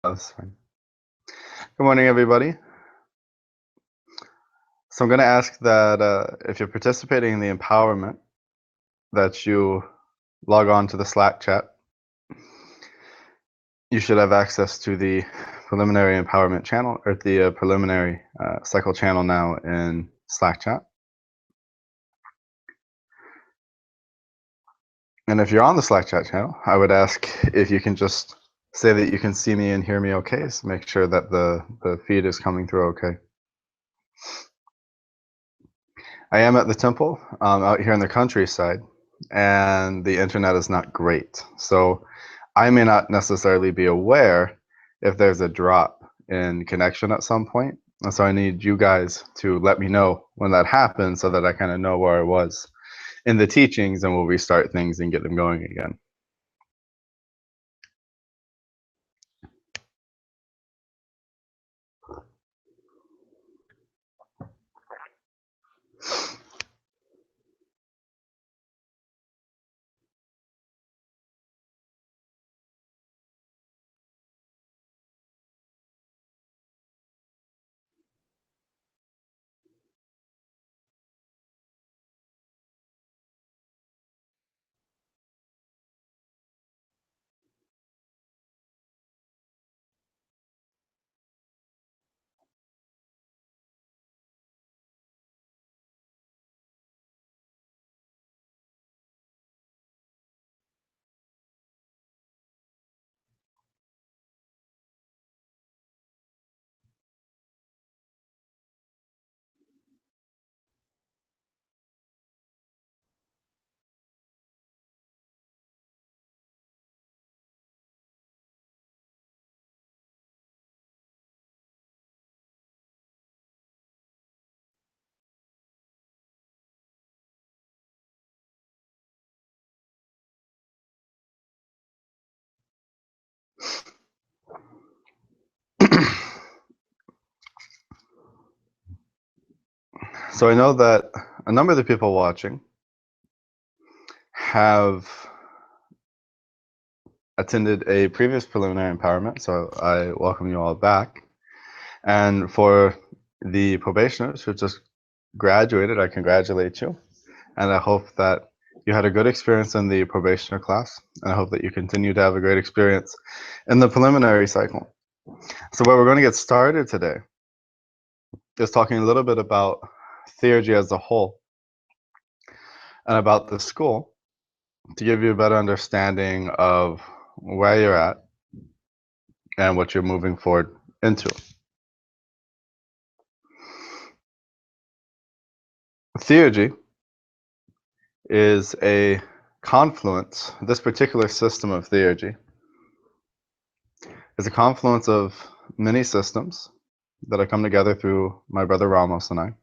That's fine. Good morning, everybody. So I'm going to ask that if you're participating in the empowerment, that you log on to the Slack chat. You should have access to the preliminary empowerment channel, or the preliminary cycle channel now in Slack chat. And if you're on the Slack chat channel, I would ask if you can just say that you can see me and hear me okay, so make sure that the feed is coming through okay. I am at the temple out here in the countryside, and the internet is not great. So I may not necessarily be aware if there's a drop in connection at some point. And so I need you guys to let me know when that happens so that I kind of know where I was in the teachings, and we'll restart things and get them going again. So I know that a number of the people watching have attended a previous preliminary empowerment, so I welcome you all back. And for the probationers who just graduated, I congratulate you. And I hope that you had a good experience in the probationer class. And I hope that you continue to have a great experience in the preliminary cycle. So where we're going to get started today is talking a little bit about theurgy as a whole and about the school to give you a better understanding of where you're at and what you're moving forward into. Theurgy is a confluence. This particular system of theurgy is a confluence of many systems that have come together through my brother Ramos and I,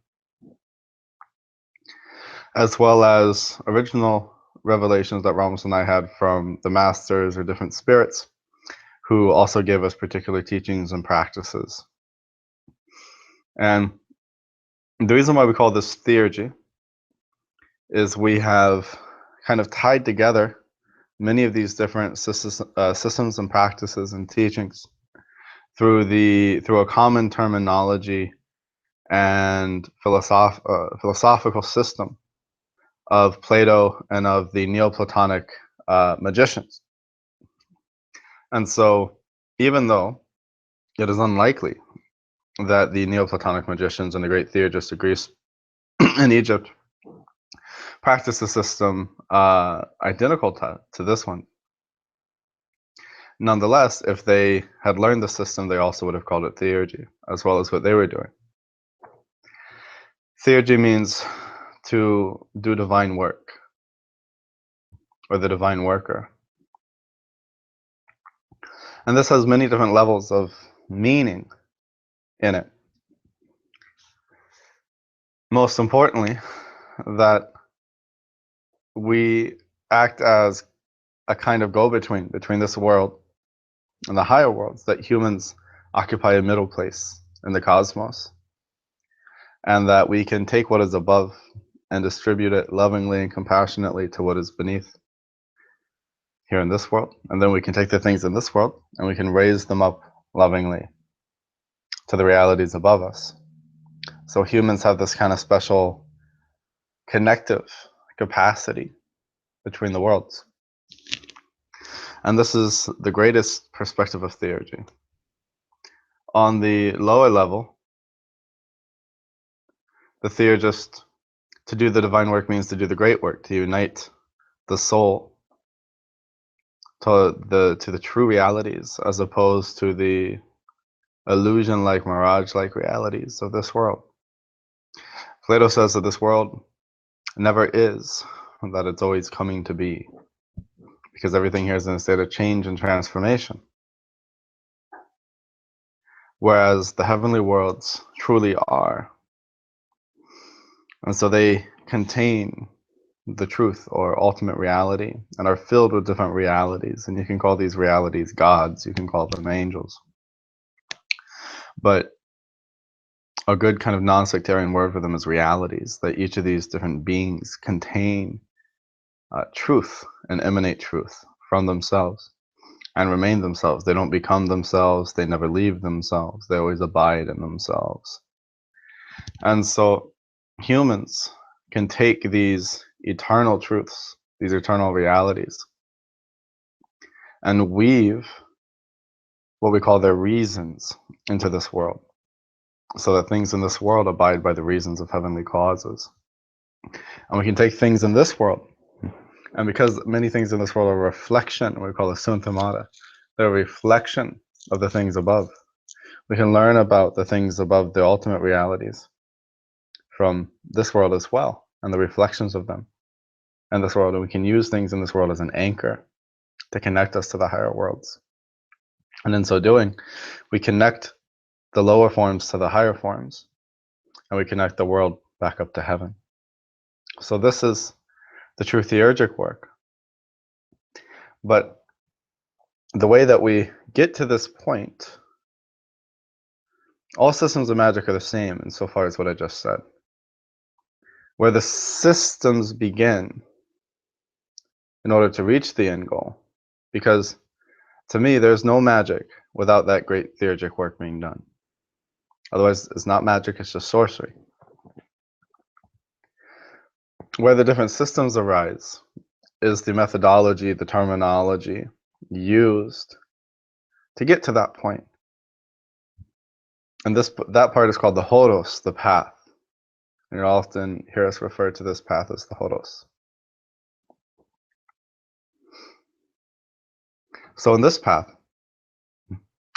as well as original revelations that Ramos and I had from the masters or different spirits who also gave us particular teachings and practices. And the reason why we call this theurgy is we have kind of tied together many of these different systems and practices and teachings through a common terminology and philosophical system of Plato and of the Neoplatonic magicians. And so, even though it is unlikely that the Neoplatonic magicians and the great theurgists of Greece and Egypt practiced a system identical to this one, nonetheless, if they had learned the system, they also would have called it theurgy, as well as what they were doing. Theurgy means to do divine work, or the divine worker. And this has many different levels of meaning in it. Most importantly, that we act as a kind of go-between between this world and the higher worlds, that humans occupy a middle place in the cosmos, and that we can take what is above and distribute it lovingly and compassionately to what is beneath here in this world. And then we can take the things in this world and we can raise them up lovingly to the realities above us. So humans have this kind of special connective capacity between the worlds. And this is the greatest perspective of theurgy. On the lower level, the theurgist, to do the divine work means to do the great work, to unite the soul to the true realities, as opposed to the illusion-like, mirage-like realities of this world. Plato says that this world never is, that it's always coming to be, because everything here is in a state of change and transformation. Whereas the heavenly worlds truly are. And so they contain the truth or ultimate reality and are filled with different realities. And you can call these realities gods, you can call them angels. But a good kind of non-sectarian word for them is realities, that each of these different beings contain truth and emanate truth from themselves and remain themselves. They don't become themselves, they never leave themselves, they always abide in themselves. And so humans can take these eternal truths, these eternal realities, and weave what we call their reasons into this world, so that things in this world abide by the reasons of heavenly causes. And we can take things in this world, and because many things in this world are a reflection, what we call a suntamata, they're a reflection of the things above. We can learn about the things above, the ultimate realities, from this world as well, and the reflections of them in this world. And we can use things in this world as an anchor to connect us to the higher worlds. And in so doing, we connect the lower forms to the higher forms, and we connect the world back up to heaven. So this is the true theurgic work. But the way that we get to this point, all systems of magic are the same insofar as what I just said. Where the systems begin in order to reach the end goal, because to me, there's no magic without that great theurgic work being done. Otherwise, it's not magic, it's just sorcery. Where the different systems arise is the methodology, the terminology used to get to that point. And that part is called the hodos, the path. And you'll often hear us refer to this path as the hodos. So in this path,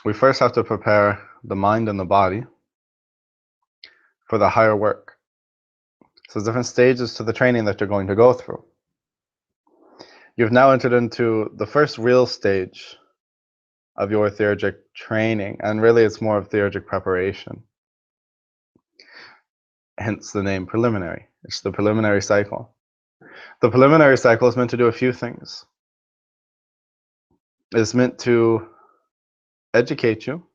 we first have to prepare the mind and the body for the higher work. So there's different stages to the training that you're going to go through. You've now entered into the first real stage of your theurgic training, and really it's more of theurgic preparation. Hence the name preliminary. It's the preliminary cycle. The preliminary cycle is meant to do a few things. It's meant to educate you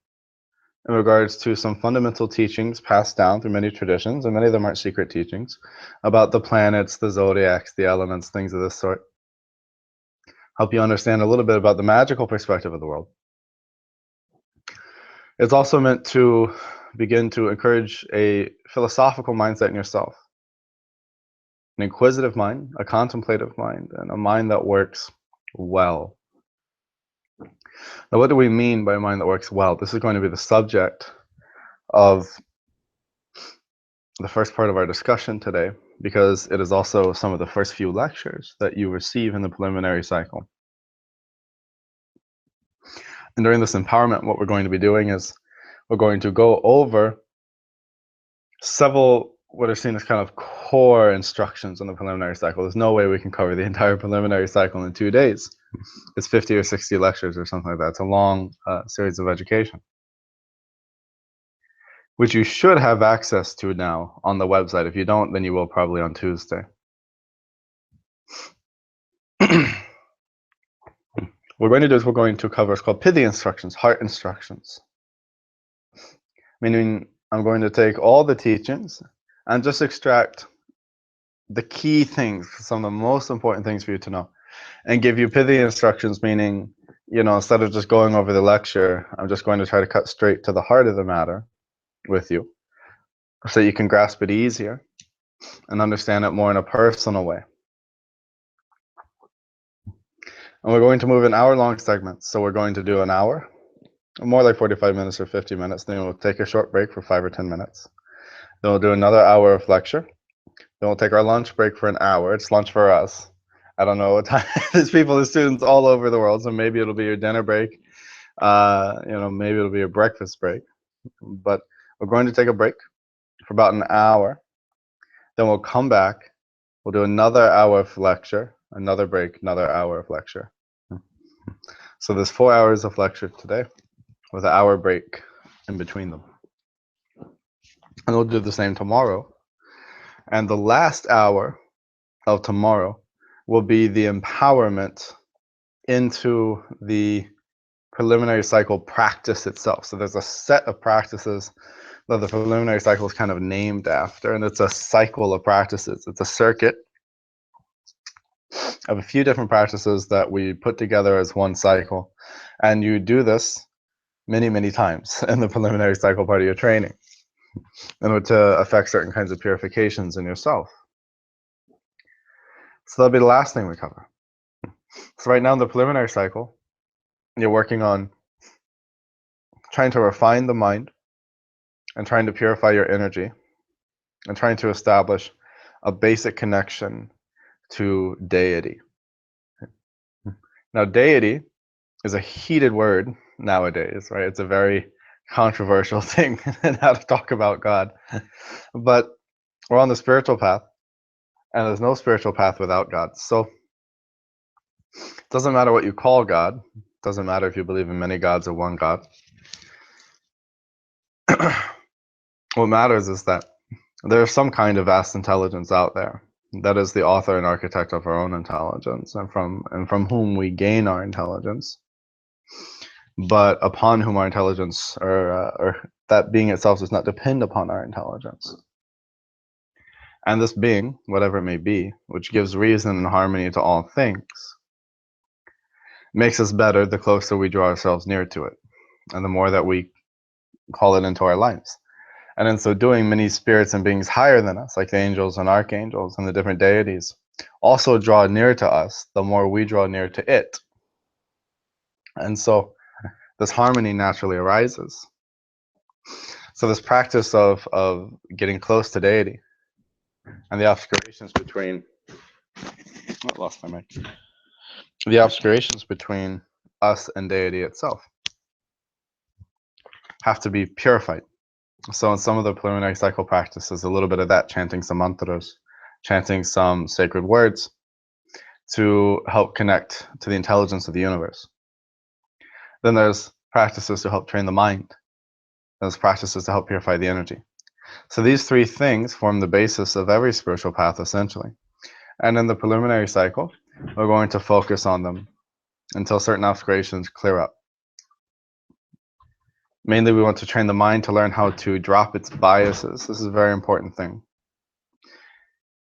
in regards to some fundamental teachings passed down through many traditions, and many of them aren't secret teachings, about the planets, the zodiacs, the elements, things of this sort. Help you understand a little bit about the magical perspective of the world. It's also meant to begin to encourage a philosophical mindset in yourself. An inquisitive mind, a contemplative mind, and a mind that works well. Now, what do we mean by a mind that works well? This is going to be the subject of the first part of our discussion today, because it is also some of the first few lectures that you receive in the preliminary cycle. And during this empowerment, what we're going to be doing is we're going to go over several what are seen as kind of core instructions on the preliminary cycle. There's no way we can cover the entire preliminary cycle in 2 days. It's 50 or 60 lectures or something like that. It's a long series of education, which you should have access to now on the website. If you don't, then you will probably on Tuesday. What we're going to do is we're going to cover what's called Pidhi instructions, heart instructions. Meaning I'm going to take all the teachings and just extract the key things, some of the most important things for you to know, and give you Pidhi instructions, meaning instead of just going over the lecture, I'm just going to try to cut straight to the heart of the matter with you so you can grasp it easier and understand it more in a personal way. And we're going to move in hour-long segments. So we're going to do an hour, more like 45 minutes or 50 minutes. Then we'll take a short break for 5 or 10 minutes. Then we'll do another hour of lecture. Then we'll take our lunch break for an hour. It's lunch for us. I don't know what time. There's people, there's students all over the world, so maybe it'll be your dinner break. Maybe it'll be your breakfast break. But we're going to take a break for about an hour. Then we'll come back. We'll do another hour of lecture, another break, another hour of lecture. So there's 4 hours of lecture today with an hour break in between them. And we'll do the same tomorrow. And the last hour of tomorrow will be the empowerment into the preliminary cycle practice itself. So there's a set of practices that the preliminary cycle is kind of named after, and it's a cycle of practices. It's a circuit of a few different practices that we put together as one cycle. And you do this many, many times in the preliminary cycle part of your training in order to affect certain kinds of purifications in yourself. So that'll be the last thing we cover. So right now in the preliminary cycle, you're working on trying to refine the mind and trying to purify your energy and trying to establish a basic connection to deity. Now, deity is a heated word nowadays, right? It's a very controversial thing in how to talk about God. But we're on the spiritual path, and there's no spiritual path without God. So it doesn't matter what you call God. It doesn't matter if you believe in many gods or one God. What matters is that there's some kind of vast intelligence out there that is the author and architect of our own intelligence, and from whom we gain our intelligence, but upon whom our intelligence or that being itself does not depend upon our intelligence. And this being, whatever it may be, which gives reason and harmony to all things, makes us better the closer we draw ourselves near to it, and the more that we call it into our lives. And in so doing, many spirits and beings higher than us, like the angels and archangels and the different deities, also draw near to us the more we draw near to it. And so this harmony naturally arises. So this practice of getting close to deity and the obscurations between the obscurations between us and deity itself have to be purified. So in some of the preliminary cycle practices, a little bit of that, chanting some mantras, chanting some sacred words to help connect to the intelligence of the universe. Then there's practices to help train the mind. There's practices to help purify the energy. So these three things form the basis of every spiritual path, essentially. And in the preliminary cycle, we're going to focus on them until certain obscurations clear up. Mainly, we want to train the mind to learn how to drop its biases. This is a very important thing.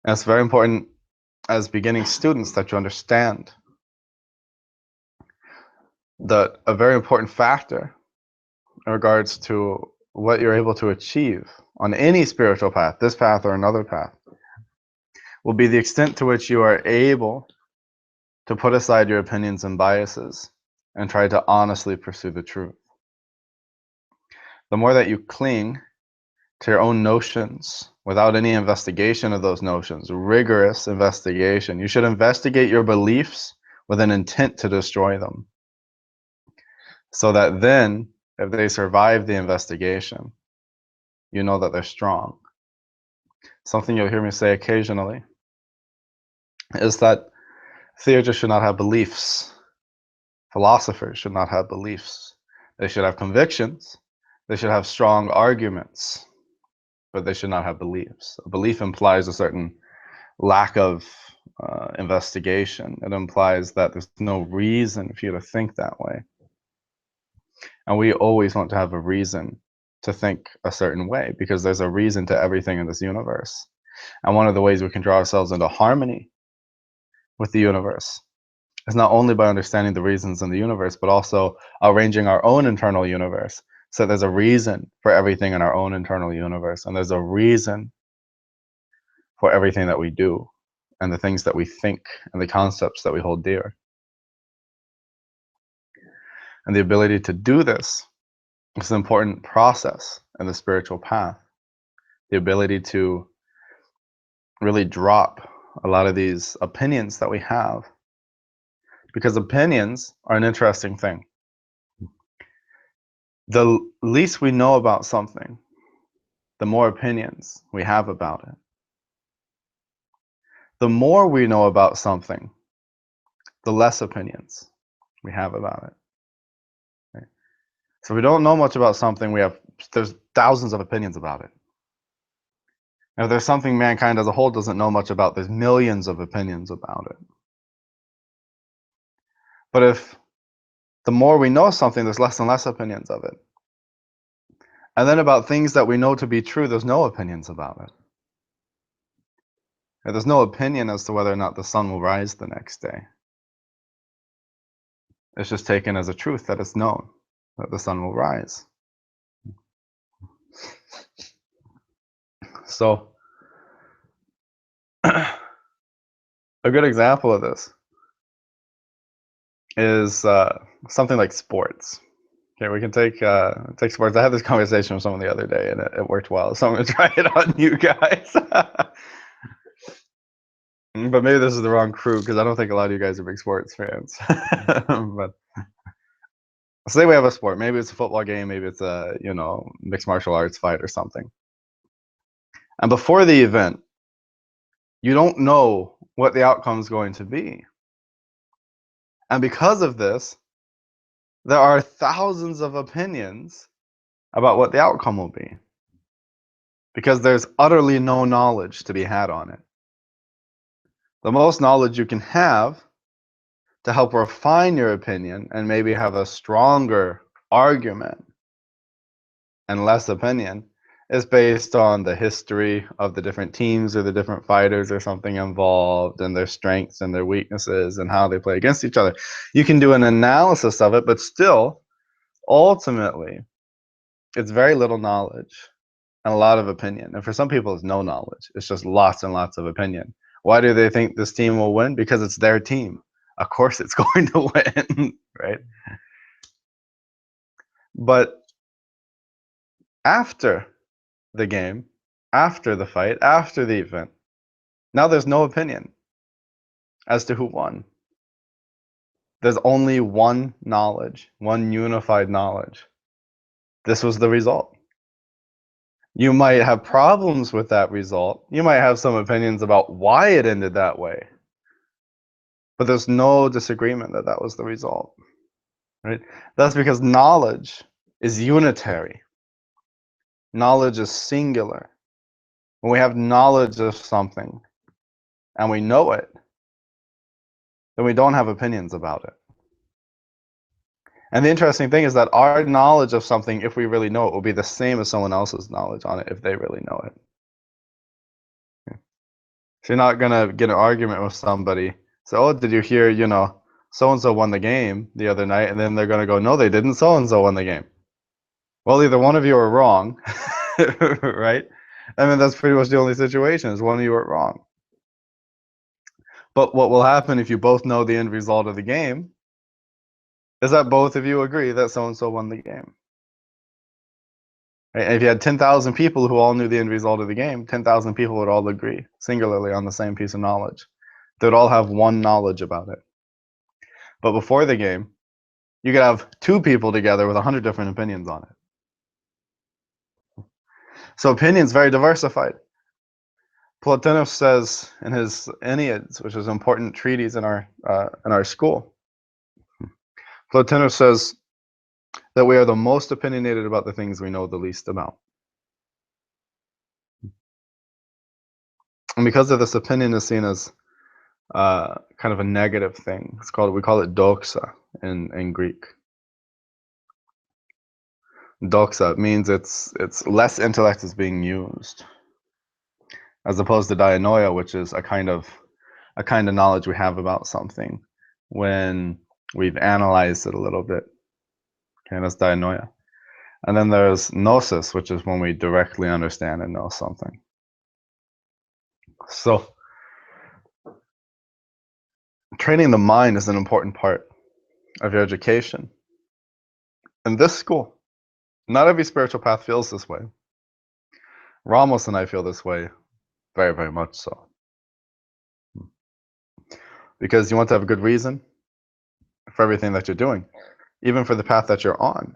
And it's very important as beginning students that you understand that a very important factor in regards to what you're able to achieve on any spiritual path, this path or another path, will be the extent to which you are able to put aside your opinions and biases and try to honestly pursue the truth. The more that you cling to your own notions without any investigation of those notions, rigorous investigation, you should investigate your beliefs with an intent to destroy them. So that then, if they survive the investigation, you know that they're strong. Something you'll hear me say occasionally is that theurgists should not have beliefs. Philosophers should not have beliefs. They should have convictions. They should have strong arguments, but they should not have beliefs. A belief implies a certain lack of investigation. It implies that there's no reason for you to think that way. And we always want to have a reason to think a certain way because there's a reason to everything in this universe. And one of the ways we can draw ourselves into harmony with the universe is not only by understanding the reasons in the universe, but also arranging our own internal universe. So there's a reason for everything in our own internal universe, and there's a reason for everything that we do, and the things that we think, and the concepts that we hold dear. And the ability to do this is an important process in the spiritual path. The ability to really drop a lot of these opinions that we have, because opinions are an interesting thing. The least we know about something, the more opinions we have about it. The more we know about something, the less opinions we have about it. Right? So if we don't know much about something, there's thousands of opinions about it. And if there's something mankind as a whole doesn't know much about, there's millions of opinions about it. But if the more we know something, there's less and less opinions of it. And then about things that we know to be true, there's no opinions about it. And there's no opinion as to whether or not the sun will rise the next day. It's just taken as a truth that it's known that the sun will rise. So, a good example of this is something like sports. Okay, we can take sports. I had this conversation with someone the other day, and it worked well. So I'm going to try it on you guys. But maybe this is the wrong crew, because I don't think a lot of you guys are big sports fans. But say we have a sport. Maybe it's a football game. Maybe it's a mixed martial arts fight or something. And before the event, you don't know what the outcome is going to be. And because of this, there are thousands of opinions about what the outcome will be, because there's utterly no knowledge to be had on it. The most knowledge you can have to help refine your opinion and maybe have a stronger argument and less opinion is based on the history of the different teams or the different fighters or something involved, and their strengths and their weaknesses and how they play against each other. You can do an analysis of it, but still, ultimately, it's very little knowledge and a lot of opinion. And for some people, it's no knowledge. It's just lots and lots of opinion. Why do they think this team will win? Because it's their team. Of course it's going to win, right? But after the game, after the fight, after the event, now there's no opinion as to who won. There's only one knowledge, one unified knowledge. This was the result. You might have problems with that result. You might have some opinions about why it ended that way. But there's no disagreement that that was the result. Right? That's because knowledge is unitary. Knowledge is singular. When we have knowledge of something and we know it, then we don't have opinions about it. And the interesting thing is that our knowledge of something, if we really know it, will be the same as someone else's knowledge on it if they really know it. So you're not going to get an argument with somebody. So, oh, did you hear, so-and-so won the game the other night? And then they're going to go, no, they didn't. So-and-so won the game. Well, either one of you are wrong, right? I mean, that's pretty much the only situation, is one of you are wrong. But what will happen if you both know the end result of the game is that both of you agree that so-and-so won the game. Right? And if you had 10,000 people who all knew the end result of the game, 10,000 people would all agree singularly on the same piece of knowledge. They'd all have one knowledge about it. But before the game, you could have two people together with 100 different opinions on it. So opinions very diversified. Plotinus says in his Enneads, which is an important treatise in our school, Plotinus says that we are the most opinionated about the things we know the least about. And because of this, opinion is seen as kind of a negative thing. We call it doxa in Greek. Doxa means it's less intellect is being used, as opposed to dianoia, which is a kind of knowledge we have about something when we've analyzed it a little bit. Okay, that's dianoia. And then there's gnosis, which is when we directly understand and know something. So training the mind is an important part of your education. In this school, not every spiritual path feels this way. Ramos and I feel this way very, very much so. Because you want to have a good reason for everything that you're doing, even for the path that you're on,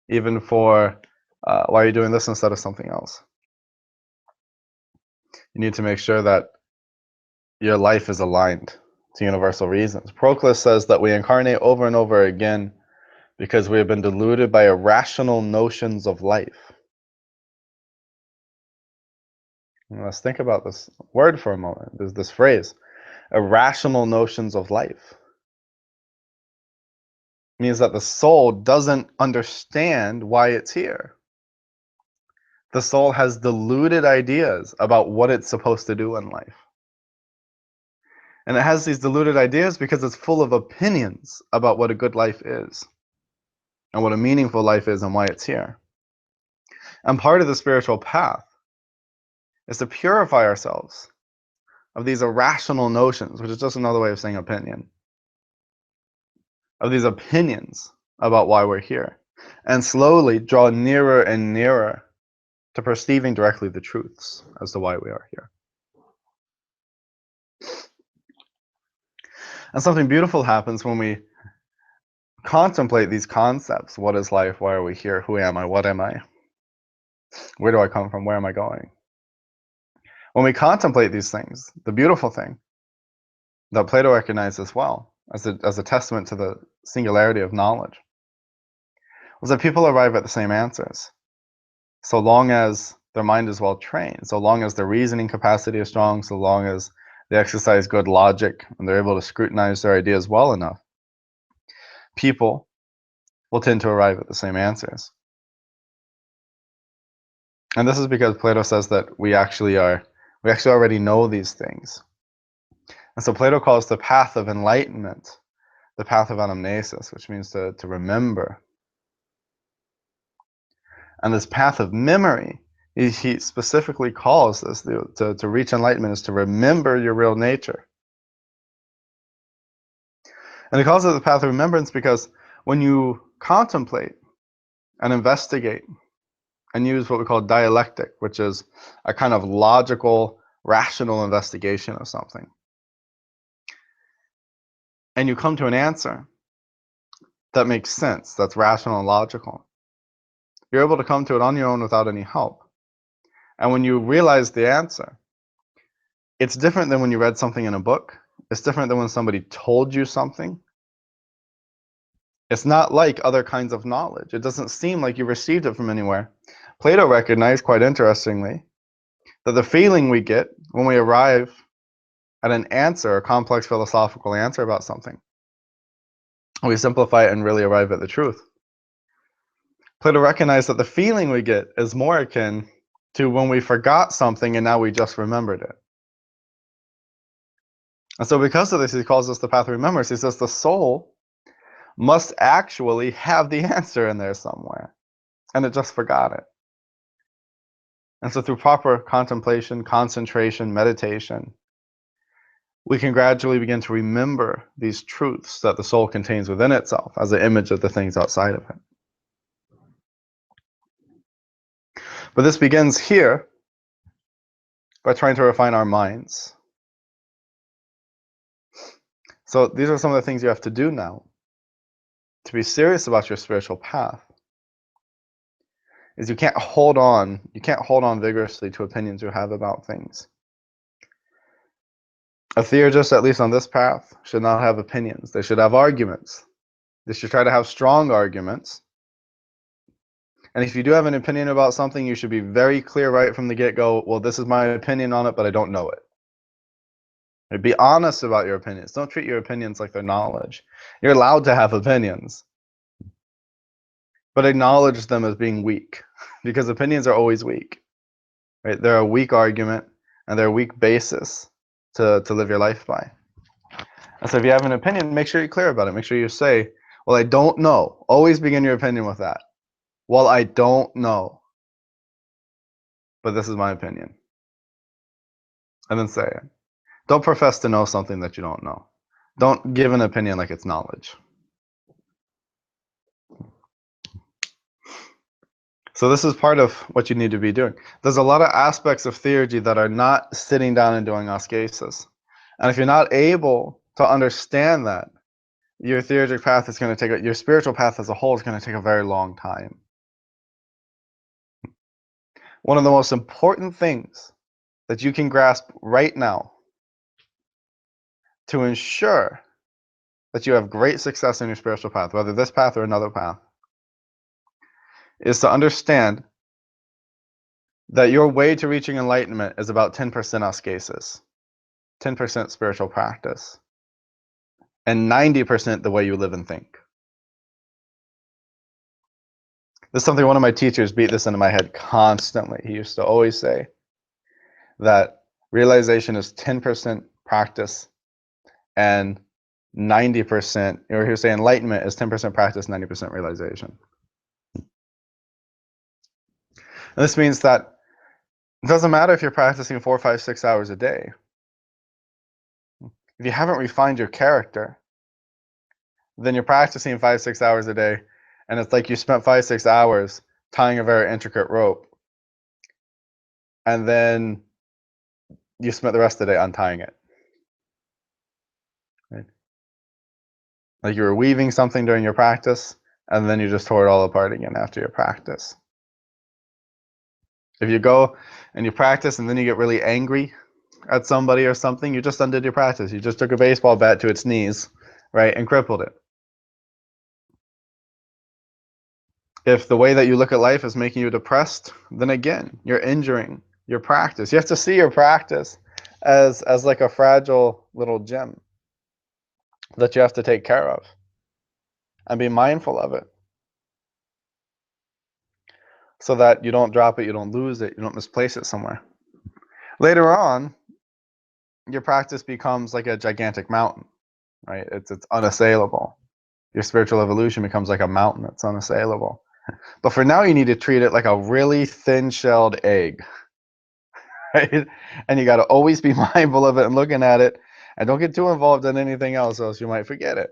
even for why you're doing this instead of something else. You need to make sure that your life is aligned to universal reasons. Proclus says that we incarnate over and over again because we have been deluded by irrational notions of life. And let's think about this word for a moment. There's this phrase, irrational notions of life. It means that the soul doesn't understand why it's here. The soul has deluded ideas about what it's supposed to do in life. And it has these deluded ideas because it's full of opinions about what a good life is and what a meaningful life is and why it's here. And part of the spiritual path is to purify ourselves of these irrational notions, which is just another way of saying opinion, of these opinions about why we're here, and slowly draw nearer and nearer to perceiving directly the truths as to why we are here. And something beautiful happens when we contemplate these concepts. What is life? Why are we here? Who am I? What am I? Where do I come from? Where am I going? When we contemplate these things, the beautiful thing that Plato recognized as well as a testament to the singularity of knowledge was that people arrive at the same answers so long as their mind is well trained, so long as their reasoning capacity is strong, so long as they exercise good logic and they're able to scrutinize their ideas well enough, people will tend to arrive at the same answers. And this is because Plato says that we actually already know these things. And so Plato calls the path of enlightenment the path of anamnesis, which means to remember. And this path of memory, he specifically calls this, to reach enlightenment is to remember your real nature. And he calls it the path of remembrance because when you contemplate and investigate and use what we call dialectic, which is a kind of logical, rational investigation of something, and you come to an answer that makes sense, that's rational and logical, you're able to come to it on your own without any help. And when you realize the answer, it's different than when you read something in a book. It's different than when somebody told you something. It's not like other kinds of knowledge. It doesn't seem like you received it from anywhere. Plato recognized, quite interestingly, that the feeling we get when we arrive at an answer, a complex philosophical answer about something, we simplify it and really arrive at the truth. Plato recognized that the feeling we get is more akin to when we forgot something and now we just remembered it. And so because of this, he calls this the path of remembrance. He says the soul must actually have the answer in there somewhere, and it just forgot it. And so through proper contemplation, concentration, meditation, we can gradually begin to remember these truths that the soul contains within itself as an image of the things outside of it. But this begins here by trying to refine our minds. So these are some of the things you have to do now to be serious about your spiritual path. Is you can't hold on vigorously to opinions you have about things. A theurgist, at least on this path, should not have opinions. They should have arguments. They should try to have strong arguments. And if you do have an opinion about something, you should be very clear right from the get-go, well, this is my opinion on it, but I don't know it. And be honest about your opinions. Don't treat your opinions like they're knowledge. You're allowed to have opinions, but acknowledge them as being weak, because opinions are always weak. Right? They're a weak argument, and they're a weak basis to live your life by. So if you have an opinion, make sure you're clear about it. Make sure you say, well, I don't know. Always begin your opinion with that. Well, I don't know, but this is my opinion. And then say it. Don't profess to know something that you don't know. Don't give an opinion like it's knowledge. So this is part of what you need to be doing. There's a lot of aspects of theurgy that are not sitting down and doing ascesis. And if you're not able to understand that, your theurgic path is going to take, your spiritual path as a whole is going to take a very long time. One of the most important things that you can grasp right now to ensure that you have great success in your spiritual path, whether this path or another path, is to understand that your way to reaching enlightenment is about 10% ascesis, 10% spiritual practice, and 90% the way you live and think. This is something one of my teachers beat this into my head constantly. He used to always say that realization is 10% practice and 90%, or he was saying enlightenment is 10% practice, 90% realization. And this means that it doesn't matter if you're practicing 4, 5, 6 hours a day. If you haven't refined your character, then you're practicing 5, 6 hours a day, and it's like you spent 5, 6 hours tying a very intricate rope, and then you spent the rest of the day untying it. Right? Like you were weaving something during your practice, and then you just tore it all apart again after your practice. If you go and you practice and then you get really angry at somebody or something, you just undid your practice. You just took a baseball bat to its knees, right, and crippled it. If the way that you look at life is making you depressed, then again, you're injuring your practice. You have to see your practice as like a fragile little gem that you have to take care of and be mindful of it so that you don't drop it, you don't lose it, you don't misplace it somewhere. Later on, your practice becomes like a gigantic mountain, right? It's unassailable. Your spiritual evolution becomes like a mountain that's unassailable. But for now, you need to treat it like a really thin-shelled egg, right? And you got to always be mindful of it and looking at it, and don't get too involved in anything else, else you might forget it.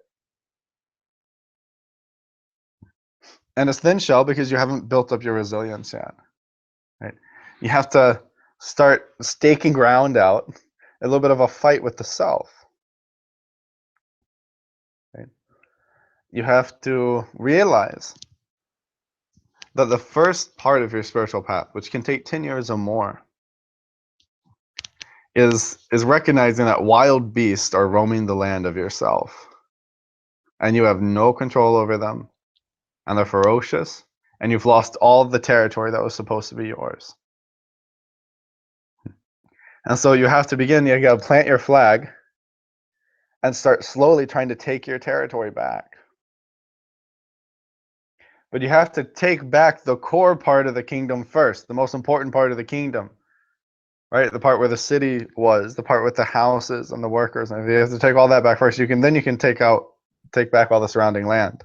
And it's thin shell because you haven't built up your resilience yet, right? You have to start staking ground out, a little bit of a fight with the self, right? You have to realize that the first part of your spiritual path, which can take 10 years or more, is recognizing that wild beasts are roaming the land of yourself, and you have no control over them, and they're ferocious, and you've lost all the territory that was supposed to be yours. And so you have to begin, you got to plant your flag and start slowly trying to take your territory back. But you have to take back the core part of the kingdom first, the most important part of the kingdom, right? The part where the city was, the part with the houses and the workers, and you have to take all that back first. Then you can take back all the surrounding land.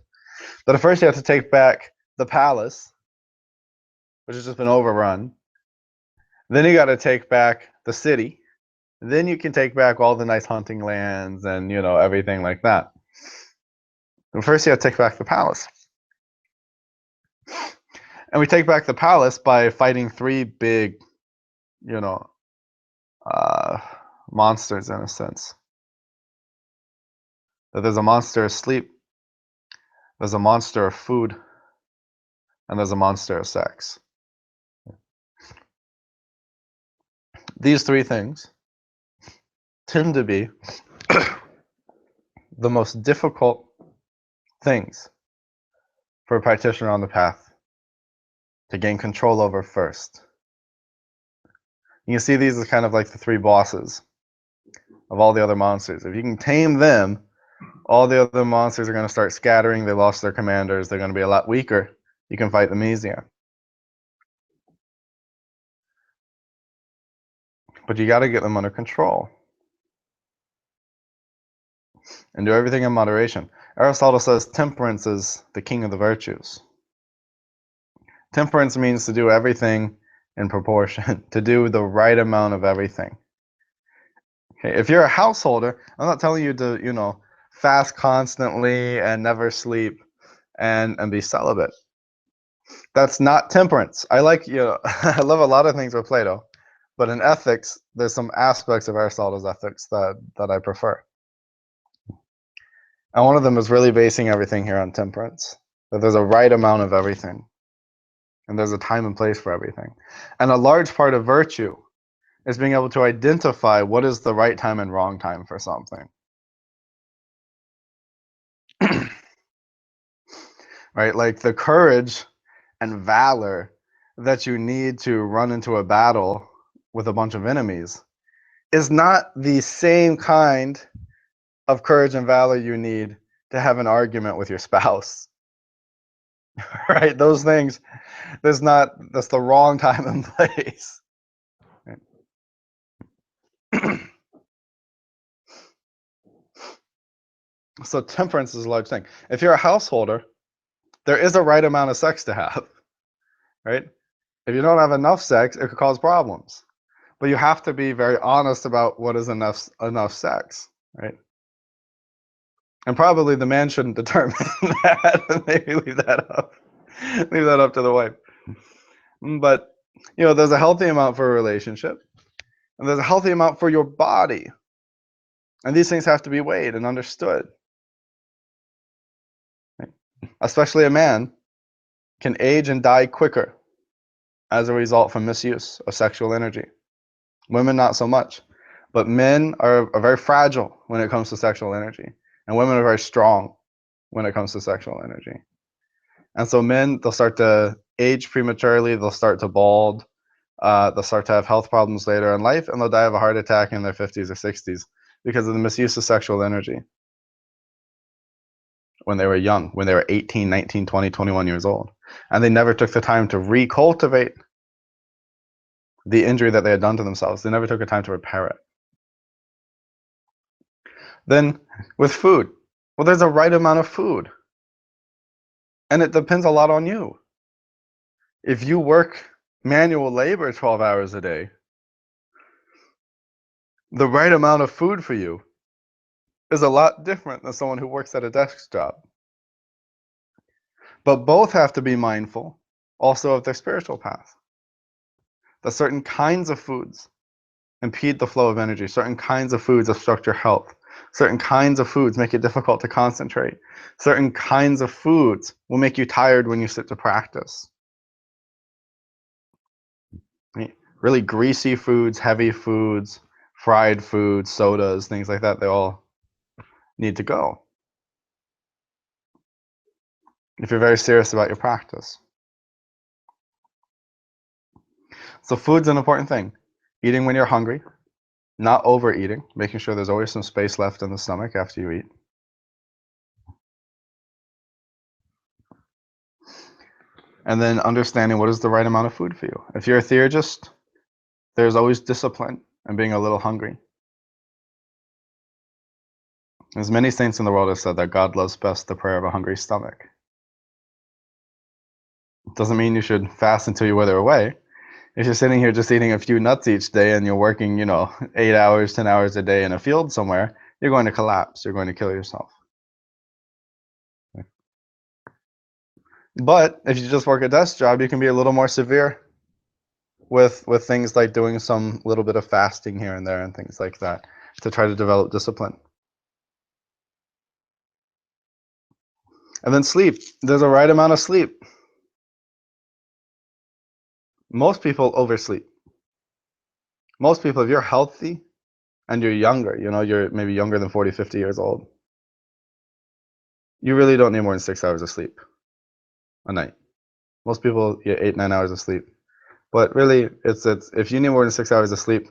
But at first you have to take back the palace, which has just been overrun. Then you got to take back the city. Then you can take back all the nice hunting lands and everything like that. But first you have to take back the palace. And we take back the palace by fighting 3 big, monsters in a sense. That there's a monster of sleep, there's a monster of food, and there's a monster of sex. These 3 things tend to be the most difficult things for a practitioner on the path to gain control over first. You can see these as kind of like the 3 bosses of all the other monsters. If you can tame them, all the other monsters are going to start scattering. They lost their commanders. They're going to be a lot weaker. You can fight them easier. But you got to get them under control. and do everything in moderation. Aristotle says temperance is the king of the virtues. Temperance means to do everything in proportion, to do the right amount of everything. Okay, if you're a householder, I'm not telling you to, fast constantly and never sleep and be celibate. That's not temperance. I I love a lot of things with Plato, but in ethics, there's some aspects of Aristotle's ethics that I prefer. And one of them is really basing everything here on temperance, that there's a right amount of everything, and there's a time and place for everything. And a large part of virtue is being able to identify what is the right time and wrong time for something. Right? Like the courage and valor that you need to run into a battle with a bunch of enemies is not the same kind of courage and valor you need to have an argument with your spouse. Right? Those things, that's the wrong time and place. Right? So temperance is a large thing. If you're a householder, there is a right amount of sex to have, right? If you don't have enough sex, it could cause problems. But you have to be very honest about what is enough sex, right? And probably the man shouldn't determine that. Maybe leave that up to the wife. But there's a healthy amount for a relationship, and there's a healthy amount for your body. And these things have to be weighed and understood. Right? Especially a man can age and die quicker as a result from misuse of sexual energy. Women, not so much. But men are very fragile when it comes to sexual energy. And women are very strong when it comes to sexual energy. And so men, they'll start to age prematurely, they'll start to bald, they'll start to have health problems later in life, and they'll die of a heart attack in their 50s or 60s because of the misuse of sexual energy when they were young, when they were 18, 19, 20, 21 years old. And they never took the time to recultivate the injury that they had done to themselves. They never took the time to repair it. Then with food, well, there's a right amount of food. And it depends a lot on you. If you work manual labor 12 hours a day, the right amount of food for you is a lot different than someone who works at a desk job. But both have to be mindful also of their spiritual path. That certain kinds of foods impede the flow of energy. Certain kinds of foods obstruct your health. Certain kinds of foods make it difficult to concentrate. Certain kinds of foods will make you tired when you sit to practice. Right? Really greasy foods, heavy foods, fried foods, sodas, things like that, they all need to go if you're very serious about your practice. So food's an important thing. Eating when you're hungry, not overeating, making sure there's always some space left in the stomach after you eat. And then understanding what is the right amount of food for you. If you're a theurgist, there's always discipline and being a little hungry. As many saints in the world have said that God loves best the prayer of a hungry stomach. It doesn't mean you should fast until you wither away. If you're sitting here just eating a few nuts each day and you're working, 8 hours, 10 hours a day in a field somewhere, you're going to collapse. You're going to kill yourself. But if you just work a desk job, you can be a little more severe with things like doing some little bit of fasting here and there and things like that to try to develop discipline. And then sleep. There's a right amount of sleep. Most people oversleep. Most people, if you're healthy and you're younger, you're maybe younger than 40, 50 years old, you really don't need more than 6 hours of sleep a night. Most people get 8, 9 hours of sleep. But really, it's if you need more than 6 hours of sleep,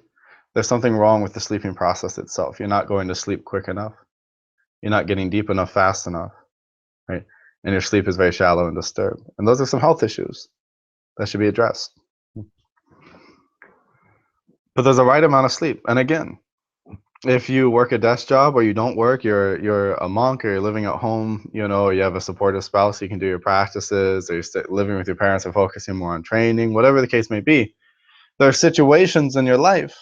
there's something wrong with the sleeping process itself. You're not going to sleep quick enough. You're not getting deep enough fast enough, right? And your sleep is very shallow and disturbed. And those are some health issues that should be addressed. But there's a right amount of sleep. And again, if you work a desk job or you don't work, you're a monk or you're living at home, you know, you have a supportive spouse, you can do your practices, or you're living with your parents and focusing more on training, whatever the case may be. There are situations in your life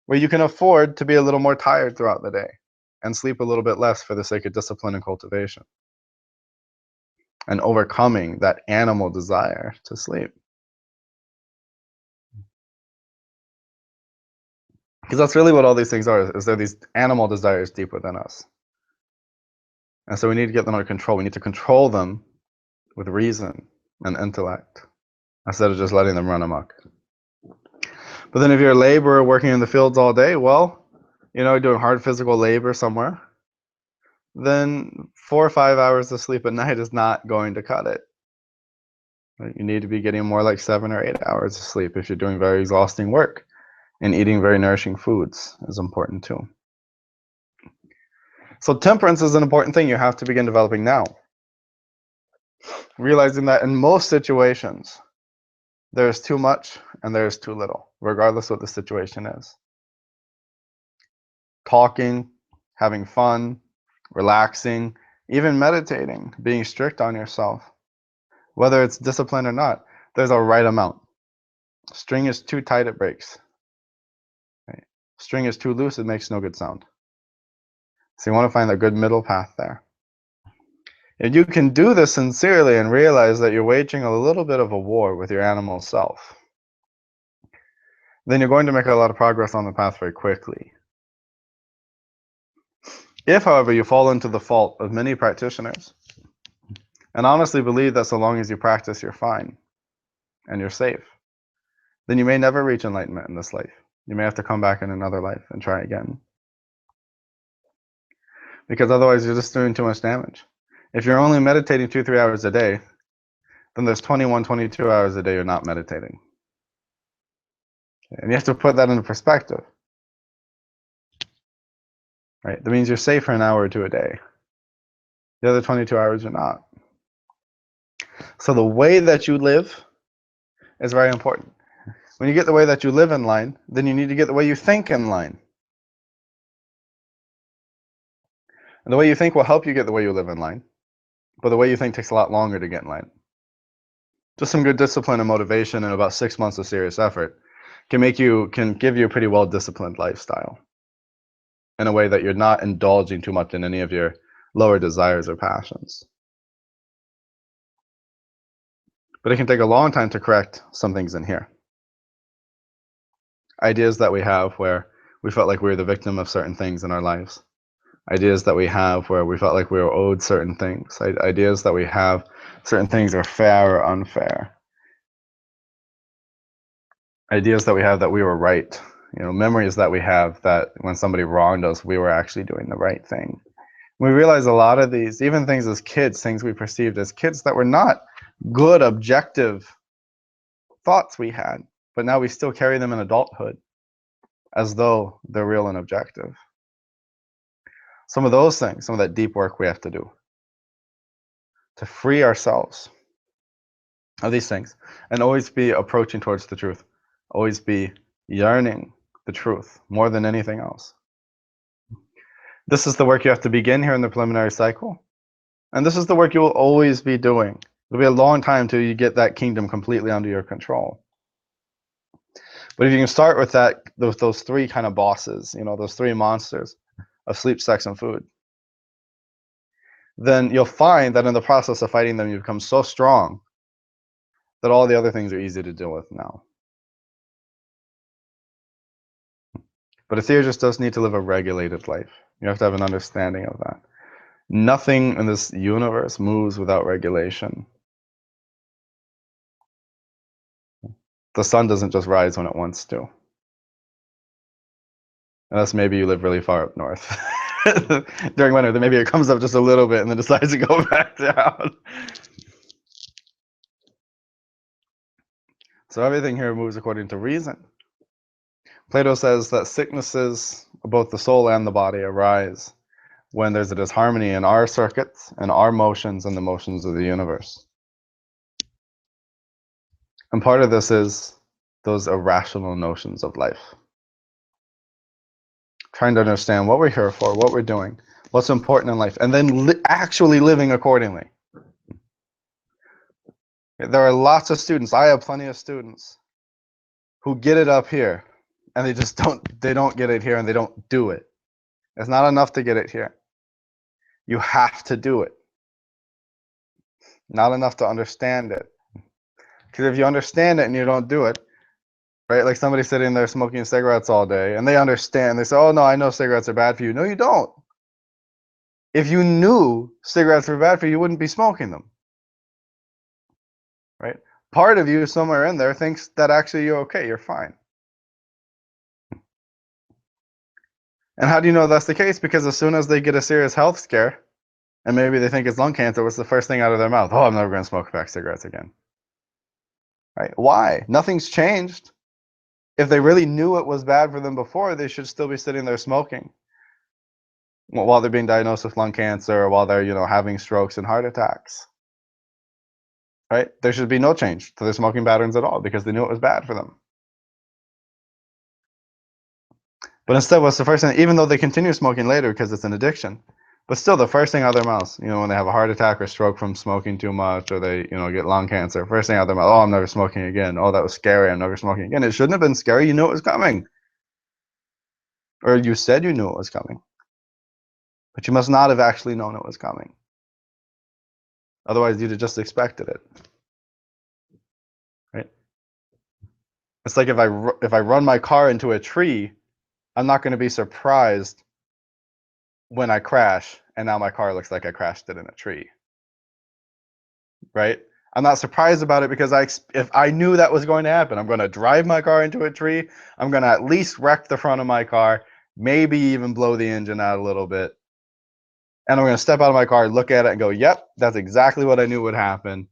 where you can afford to be a little more tired throughout the day and sleep a little bit less for the sake of discipline and cultivation and overcoming that animal desire to sleep. Because that's really what all these things are, is they're these animal desires deep within us. And so we need to get them under control. We need to control them with reason and intellect instead of just letting them run amok. But then if you're a laborer working in the fields all day, well, you know, doing hard physical labor somewhere, then 4 or 5 hours of sleep at night is not going to cut it. You need to be getting more like 7 or 8 hours of sleep if you're doing very exhausting work. And eating very nourishing foods is important too. So temperance is an important thing you have to begin developing now. Realizing that in most situations, there is too much and there is too little, regardless what the situation is. Talking, having fun, relaxing, even meditating, being strict on yourself, whether it's discipline or not, there's a right amount. String is too tight, it breaks. Right? String is too loose, it makes no good sound. So you want to find a good middle path there. If you can do this sincerely and realize that you're waging a little bit of a war with your animal self, then you're going to make a lot of progress on the path very quickly. If, however, you fall into the fault of many practitioners, and honestly believe that so long as you practice, you're fine and you're safe, then you may never reach enlightenment in this life. You may have to come back in another life and try again. Because otherwise, you're just doing too much damage. If you're only meditating 2-3 hours a day, then there's 21, 22 hours a day you're not meditating. And you have to put that into perspective. Right? That means you're safe for an hour or two a day. The other 22 hours you're not. So the way that you live is very important. When you get the way that you live in line, then you need to get the way you think in line. And the way you think will help you get the way you live in line. But the way you think takes a lot longer to get in line. Just some good discipline and motivation and about 6 months of serious effort can give you a pretty well disciplined lifestyle in a way that you're not indulging too much in any of your lower desires or passions. But it can take a long time to correct some things in here. Ideas that we have where we felt like we were the victim of certain things in our lives. Ideas that we have where we felt like we were owed certain things. Ideas that we have certain things are fair or unfair. Ideas that we have that we were right. You know, memories that we have that when somebody wronged us, we were actually doing the right thing. We realize a lot of these, even things as kids, things we perceived as kids that were not good, objective thoughts we had, but now we still carry them in adulthood as though they're real and objective. Some of those things, some of that deep work we have to do to free ourselves of these things and always be approaching towards the truth, always be yearning the truth more than anything else. This is the work you have to begin here in the preliminary cycle, and this is the work you will always be doing. It'll be a long time till you get that kingdom completely under your control. But if you can start with that, those three kind of bosses, you know, those three monsters of sleep, sex, and food, then you'll find that in the process of fighting them, you become so strong that all the other things are easy to deal with now. But a theurgist does need to live a regulated life. You have to have an understanding of that. Nothing in this universe moves without regulation. The sun doesn't just rise when it wants to. Unless maybe you live really far up north. During winter, then maybe it comes up just a little bit and then decides to go back down. So everything here moves according to reason. Plato says that sicknesses of both the soul and the body arise when there's a disharmony in our circuits and our motions and the motions of the universe. And part of this is those irrational notions of life. trying to understand what we're here for, what we're doing, what's important in life, and then actually living accordingly. There are lots of students, I have plenty of students, who get it up here, and they don't get it here, and they don't do it. It's not enough to get it here. You have to do it. Not enough to understand it. Because if you understand it and you don't do it, right? Like somebody sitting there smoking cigarettes all day, and they understand. They say, "Oh no, I know cigarettes are bad for you." No, you don't. If you knew cigarettes were bad for you, you wouldn't be smoking them, right? Part of you somewhere in there thinks that actually you're okay, you're fine. And how do you know that's the case? Because as soon as they get a serious health scare, and maybe they think it's lung cancer, what's the first thing out of their mouth? "Oh, I'm never going to smoke back cigarettes again." Right? Why? Nothing's changed. If they really knew it was bad for them before, they should still be sitting there smoking while they're being diagnosed with lung cancer, or while they're, having strokes and heart attacks. Right? There should be no change to their smoking patterns at all because they knew it was bad for them. But instead, what's the first thing? Even though they continue smoking later because it's an addiction, but still the first thing out of their mouths, when they have a heart attack or stroke from smoking too much, or they, get lung cancer, first thing out of their mouth, "Oh, I'm never smoking again. Oh, that was scary. I'm never smoking again." It shouldn't have been scary. You knew it was coming. Or you said you knew it was coming. But you must not have actually known it was coming. Otherwise, you'd have just expected it. Right? It's like if I run my car into a tree, I'm not going to be surprised when I crash and now my car looks like I crashed it in a tree. Right? I'm not surprised about it because if I knew that was going to happen, I'm going to drive my car into a tree. I'm going to at least wreck the front of my car, maybe even blow the engine out a little bit. And I'm going to step out of my car, look at it, and go, "Yep, that's exactly what I knew would happen.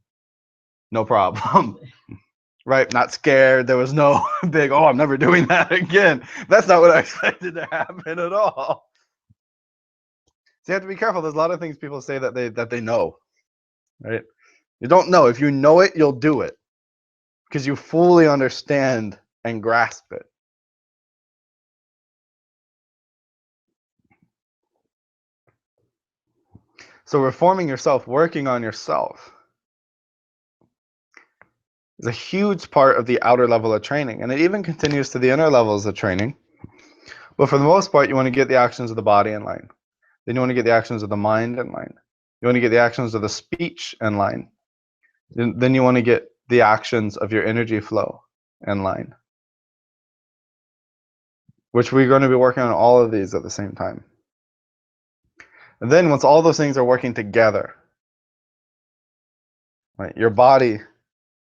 No problem." Right? Not scared. There was no big, "Oh, I'm never doing that again." That's not what I expected to happen at all. So you have to be careful. There's a lot of things people say that they know, right? You don't know. If you know it, you'll do it because you fully understand and grasp it. So reforming yourself, working on yourself, is a huge part of the outer level of training, and it even continues to the inner levels of training. But for the most part, you want to get the actions of the body in line. Then you want to get the actions of the mind in line. You want to get the actions of the speech in line. Then you want to get the actions of your energy flow in line, which we're going to be working on all of these at the same time. And then once all those things are working together, right, your body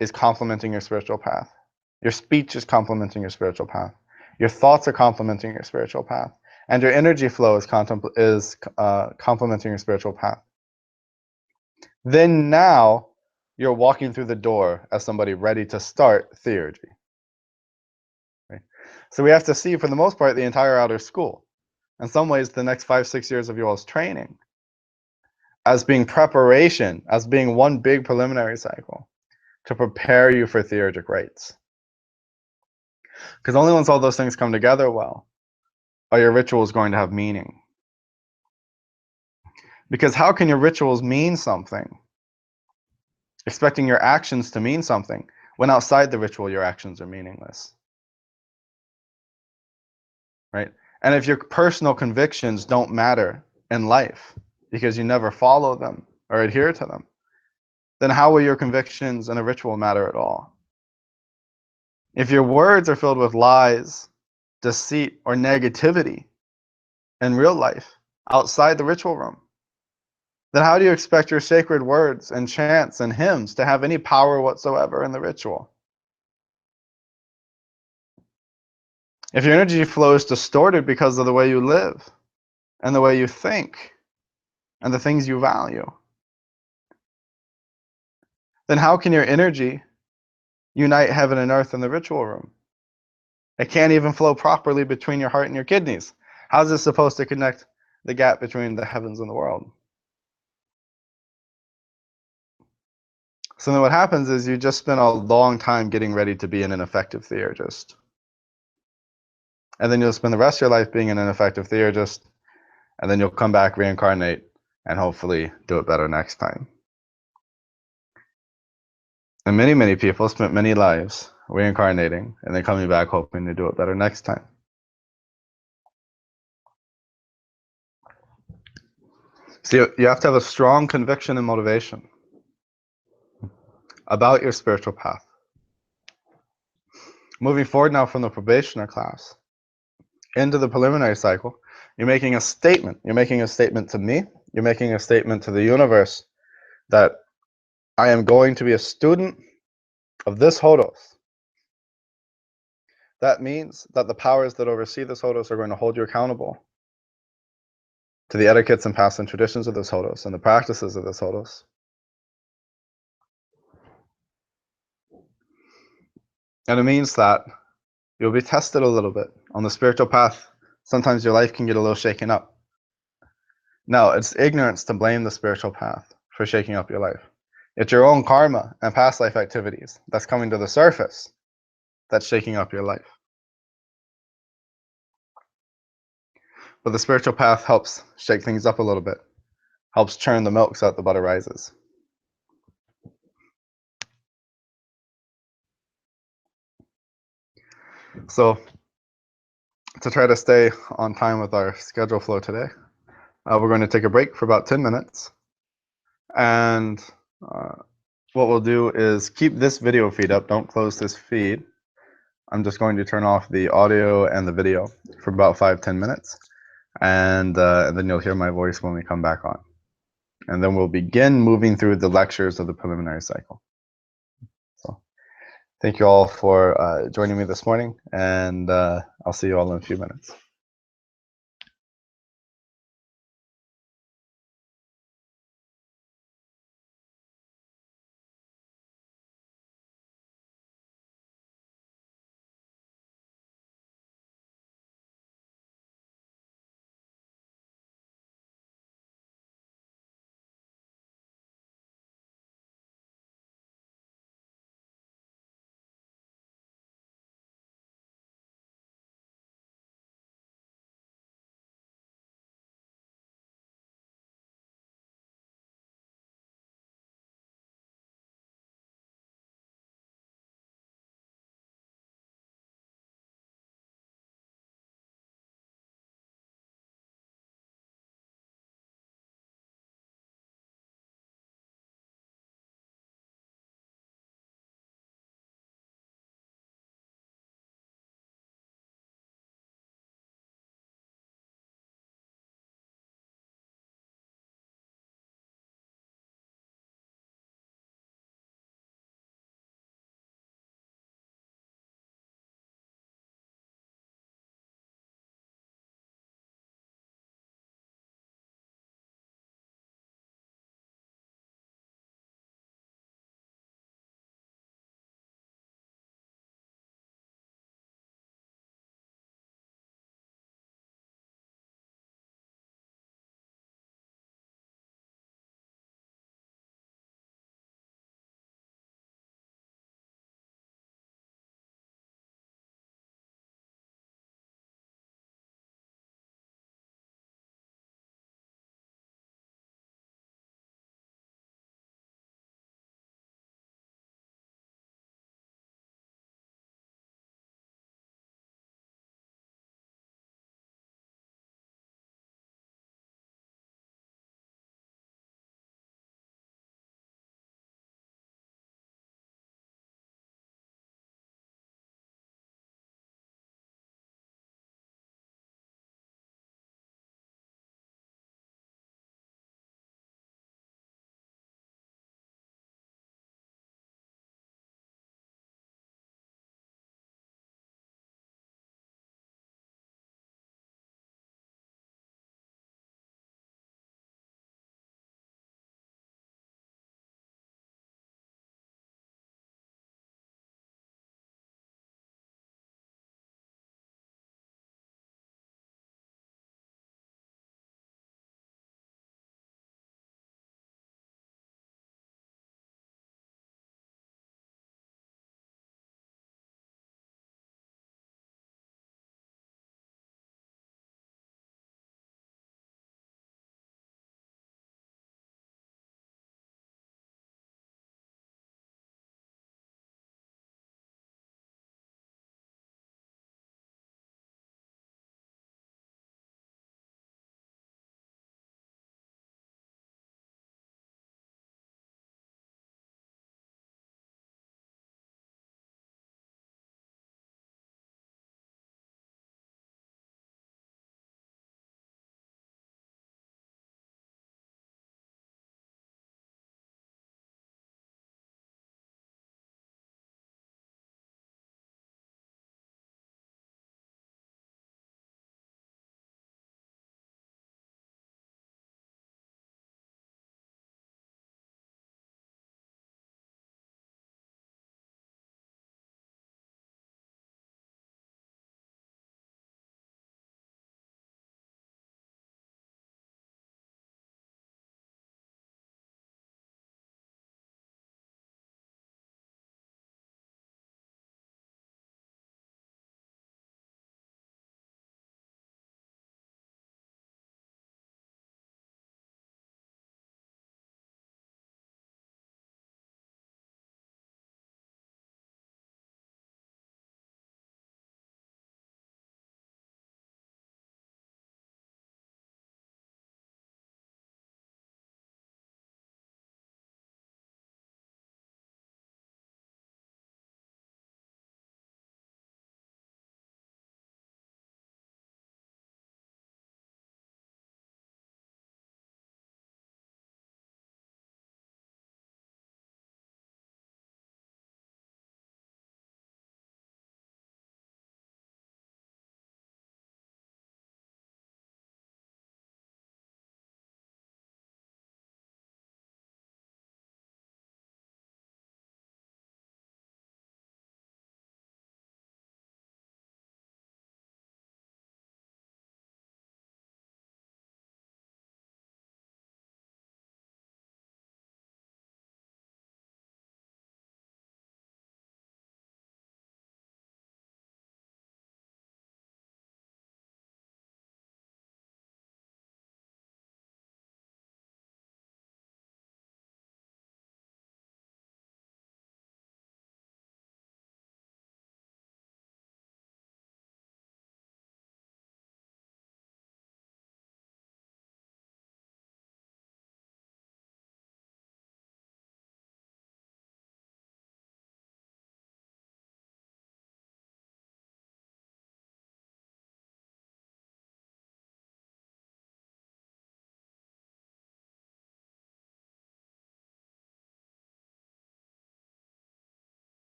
is complementing your spiritual path. Your speech is complementing your spiritual path. Your thoughts are complementing your spiritual path. And your energy flow is complementing your spiritual path. Then now you're walking through the door as somebody ready to start theurgy. Right? So we have to see, for the most part, the entire outer school. In some ways, the next 5-6 years of your training as being preparation, as being one big preliminary cycle to prepare you for theurgic rites. Because only once all those things come together well are your rituals going to have meaning. Because how can your rituals mean something, expecting your actions to mean something, when outside the ritual your actions are meaningless? Right? And if your personal convictions don't matter in life because you never follow them or adhere to them, then how will your convictions in a ritual matter at all? If your words are filled with lies, deceit, or negativity in real life, outside the ritual room, then how do you expect your sacred words and chants and hymns to have any power whatsoever in the ritual? If your energy flow is distorted because of the way you live and the way you think and the things you value, then how can your energy unite heaven and earth in the ritual room? It can't even flow properly between your heart and your kidneys. How's it supposed to connect the gap between the heavens and the world? So then what happens is you just spend a long time getting ready to be an effective theurgist. And then you'll spend the rest of your life being an ineffective theurgist, and then you'll come back, reincarnate, and hopefully do it better next time. And many, many people spent many lives reincarnating and then coming back hoping to do it better next time. So you have to have a strong conviction and motivation about your spiritual path. Moving forward now from the probationer class into the preliminary cycle, you're making a statement. You're making a statement to me. You're making a statement to the universe that I am going to be a student of this Hodos. That means that the powers that oversee this Hodos are going to hold you accountable to the etiquettes and past and traditions of this Hodos and the practices of this Hodos. And it means that you'll be tested a little bit on the spiritual path. Sometimes your life can get a little shaken up. No, it's ignorance to blame the spiritual path for shaking up your life. It's your own karma and past life activities that's coming to the surface that's shaking up your life. But the spiritual path helps shake things up a little bit, helps churn the milk so that the butter rises. So to try to stay on time with our schedule flow today, we're going to take a break for about 10 minutes. And what we'll do is keep this video feed up. Don't close this feed. I'm just going to turn off the audio and the video for about 5-10 minutes. And then you'll hear my voice when we come back on. And then we'll begin moving through the lectures of the preliminary cycle. So thank you all for joining me this morning. And I'll see you all in a few minutes.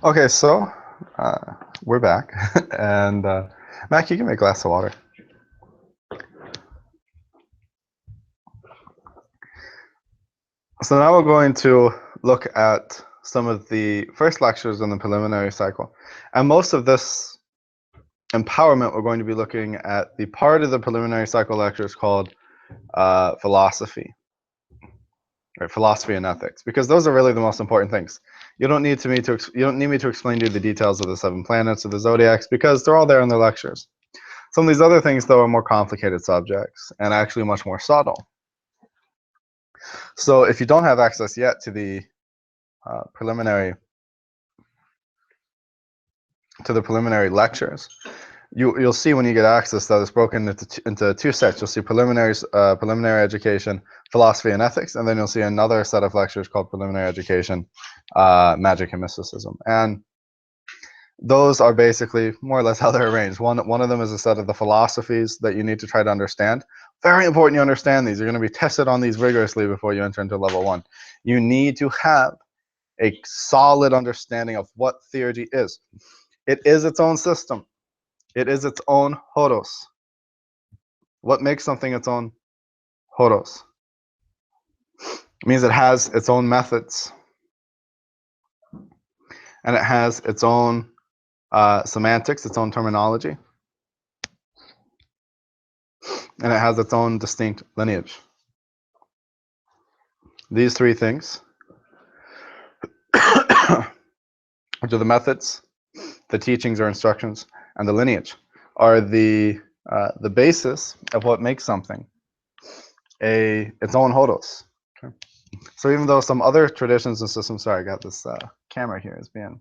Okay, so we're back, and Mac, you give me a glass of water. So now we're going to look at some of the first lectures in the preliminary cycle, and most of this empowerment, we're going to be looking at the part of the preliminary cycle lectures called philosophy, right? Philosophy and ethics, because those are really the most important things. You don't need me to explain to you the details of the 7 planets or the zodiacs, because they're all there in the lectures. Some of these other things, though, are more complicated subjects and actually much more subtle. So if you don't have access yet to the preliminary lectures, you'll see when you get access that it's broken into 2 sets. You'll see preliminary education, philosophy and ethics, and then you'll see another set of lectures called preliminary education, magic and mysticism. And those are basically more or less how they're arranged. One of them is a set of the philosophies that you need to try to understand. Very important you understand these. You're going to be tested on these rigorously before you enter into level 1. You need to have a solid understanding of what theurgy is. It is its own system. It is its own hodos. What makes something its own hodos? It means it has its own methods. And it has its own semantics, its own terminology. And it has its own distinct lineage. These 3 things, which are the methods, the teachings or instructions, and the lineage, are the basis of what makes something its own hodos. Okay. So even though some other traditions and systems, sorry, I got this camera here is being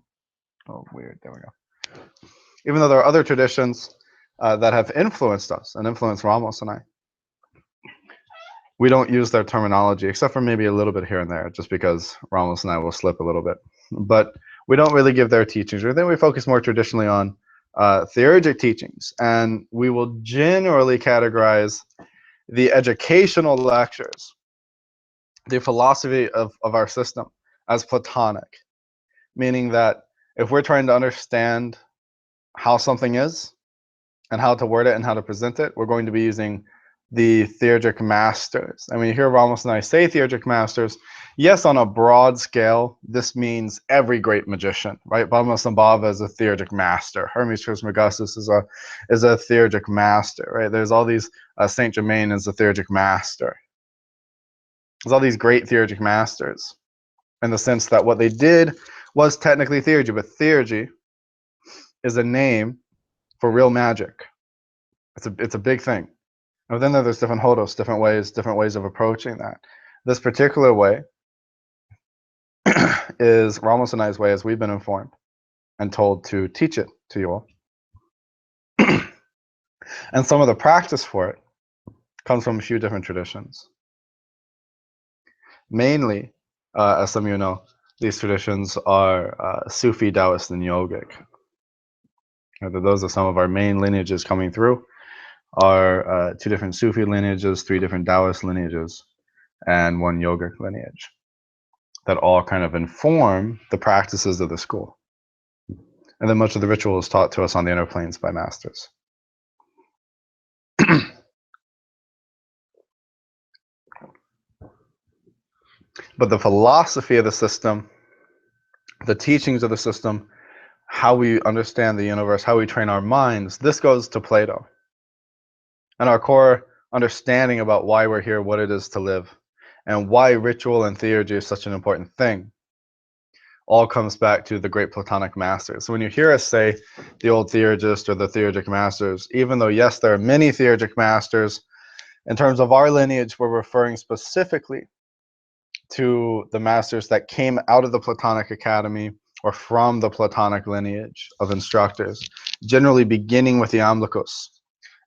weird. There we go. Even though there are other traditions that have influenced us and influenced Ramos and I, we don't use their terminology, except for maybe a little bit here and there, just because Ramos and I will slip a little bit. But we don't really give their teachings. Or then we focus more traditionally on theurgic teachings, and we will generally categorize the educational lectures, the philosophy of our system, as Platonic, meaning that if we're trying to understand how something is and how to word it and how to present it, we're going to be using the theurgic masters. And when you hear Ramos and I say theurgic masters, yes, on a broad scale, this means every great magician, right? Padmasambhava is a theurgic master. Hermes Trismegistus is a theurgic master, right? There's all these, Saint Germain is a theurgic master. There's all these great theurgic masters in the sense that what they did was technically theurgy, but theurgy is a name for real magic. It's a big thing. And then there's different hodos, different ways of approaching that. This particular way is Ramos and I's way, as we've been informed and told to teach it to you all. And some of the practice for it comes from a few different traditions. Mainly, as some of you know, these traditions are Sufi, Taoist, and Yogic. Those are some of our main lineages coming through. Are 2 different Sufi lineages, 3 different Taoist lineages, and 1 yogic lineage that all kind of inform the practices of the school. And then much of the ritual is taught to us on the inner planes by masters. But the philosophy of the system, the teachings of the system, how we understand the universe, how we train our minds, this goes to Plato. And our core understanding about why we're here, what it is to live, and why ritual and theurgy is such an important thing, all comes back to the great Platonic masters. So when you hear us say the old theurgist or the theurgic masters, even though, yes, there are many theurgic masters, in terms of our lineage, we're referring specifically to the masters that came out of the Platonic Academy or from the Platonic lineage of instructors, generally beginning with the Iamblichus.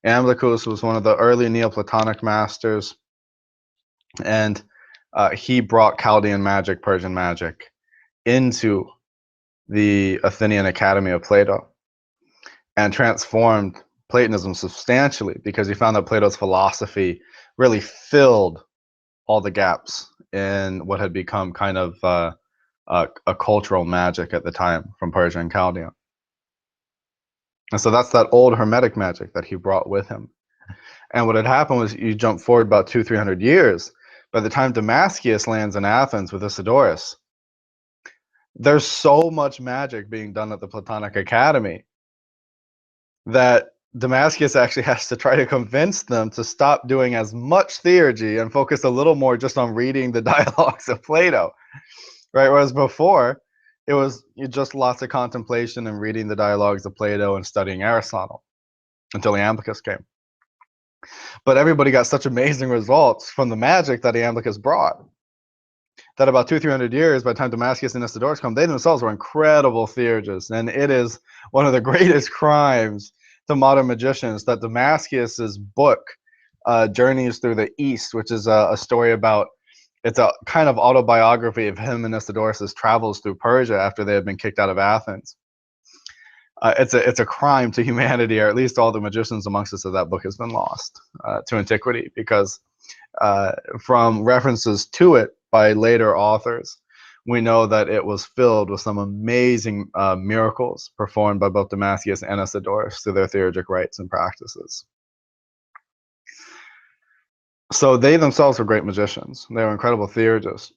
Iamblichus was one of the early Neoplatonic masters, and he brought Chaldean magic, Persian magic, into the Athenian Academy of Plato and transformed Platonism substantially, because he found that Plato's philosophy really filled all the gaps in what had become kind of a cultural magic at the time from Persia and Chaldea. And so that's that old Hermetic magic that he brought with him. And what had happened was, you jump forward about 200-300 years, by the time Damascius lands in Athens with Isidorus, there's so much magic being done at the Platonic Academy that Damascius actually has to try to convince them to stop doing as much theurgy and focus a little more just on reading the dialogues of Plato, right? Whereas before, it was just lots of contemplation and reading the dialogues of Plato and studying Aristotle until Iamblichus came. But everybody got such amazing results from the magic that Iamblichus brought, that about 200-300 years, by the time Damascius and Isidorus come, they themselves were incredible theurgists. And it is one of the greatest crimes to modern magicians that Damascius's book, Journeys Through the East, which is a story about, it's a kind of autobiography of him and Isidorus' travels through Persia after they had been kicked out of Athens. It's a crime to humanity, or at least all the magicians amongst us, that book has been lost to antiquity, because from references to it by later authors, we know that it was filled with some amazing miracles performed by both Damascius and Isidorus through their theurgic rites and practices. So they themselves were great magicians. They were incredible theurgists.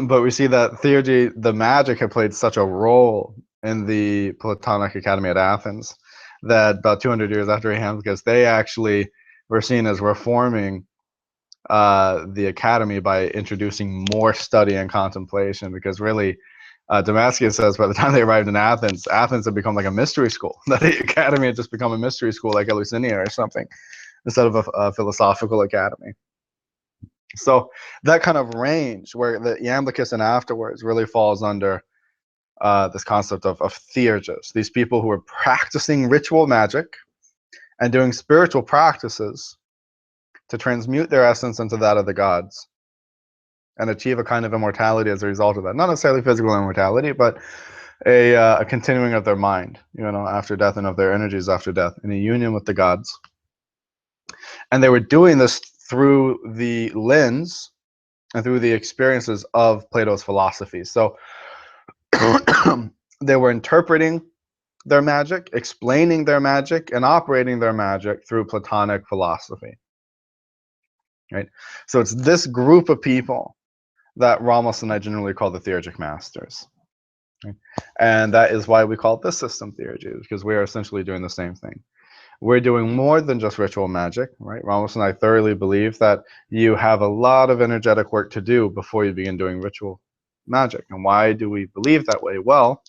But we see that theurgy, the magic, had played such a role in the Platonic Academy at Athens that about 200 years after Iamblichus, they actually were seen as reforming the academy by introducing more study and contemplation, because really, Damascius says by the time they arrived in Athens, Athens had become like a mystery school. That the academy had just become a mystery school like Eleusinian or something, instead of a philosophical academy. So that kind of range, where the Iamblichus and afterwards really falls under this concept of theurgists, these people who are practicing ritual magic and doing spiritual practices to transmute their essence into that of the gods and achieve a kind of immortality as a result of that. Not necessarily physical immortality, but a continuing of their mind, after death, and of their energies after death, in a union with the gods. And they were doing this through the lens and through the experiences of Plato's philosophy. So they were interpreting their magic, explaining their magic, and operating their magic through Platonic philosophy. Right? So it's this group of people that Ramos and I generally call the theurgic masters. Right? And that is why we call this system theurgy, because we are essentially doing the same thing. We're doing more than just ritual magic, right? Ramos and I thoroughly believe that you have a lot of energetic work to do before you begin doing ritual magic. And why do we believe that way? Well,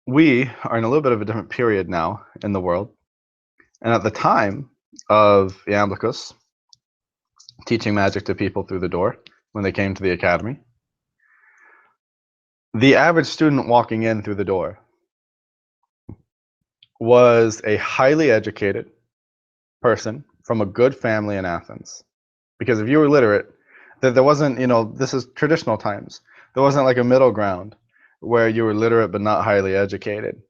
we are in a little bit of a different period now in the world. And at the time of Iamblichus teaching magic to people through the door, when they came to the academy, the average student walking in through the door was a highly educated person from a good family in Athens. Because if you were literate, there wasn't, this is traditional times. There wasn't like a middle ground where you were literate but not highly educated.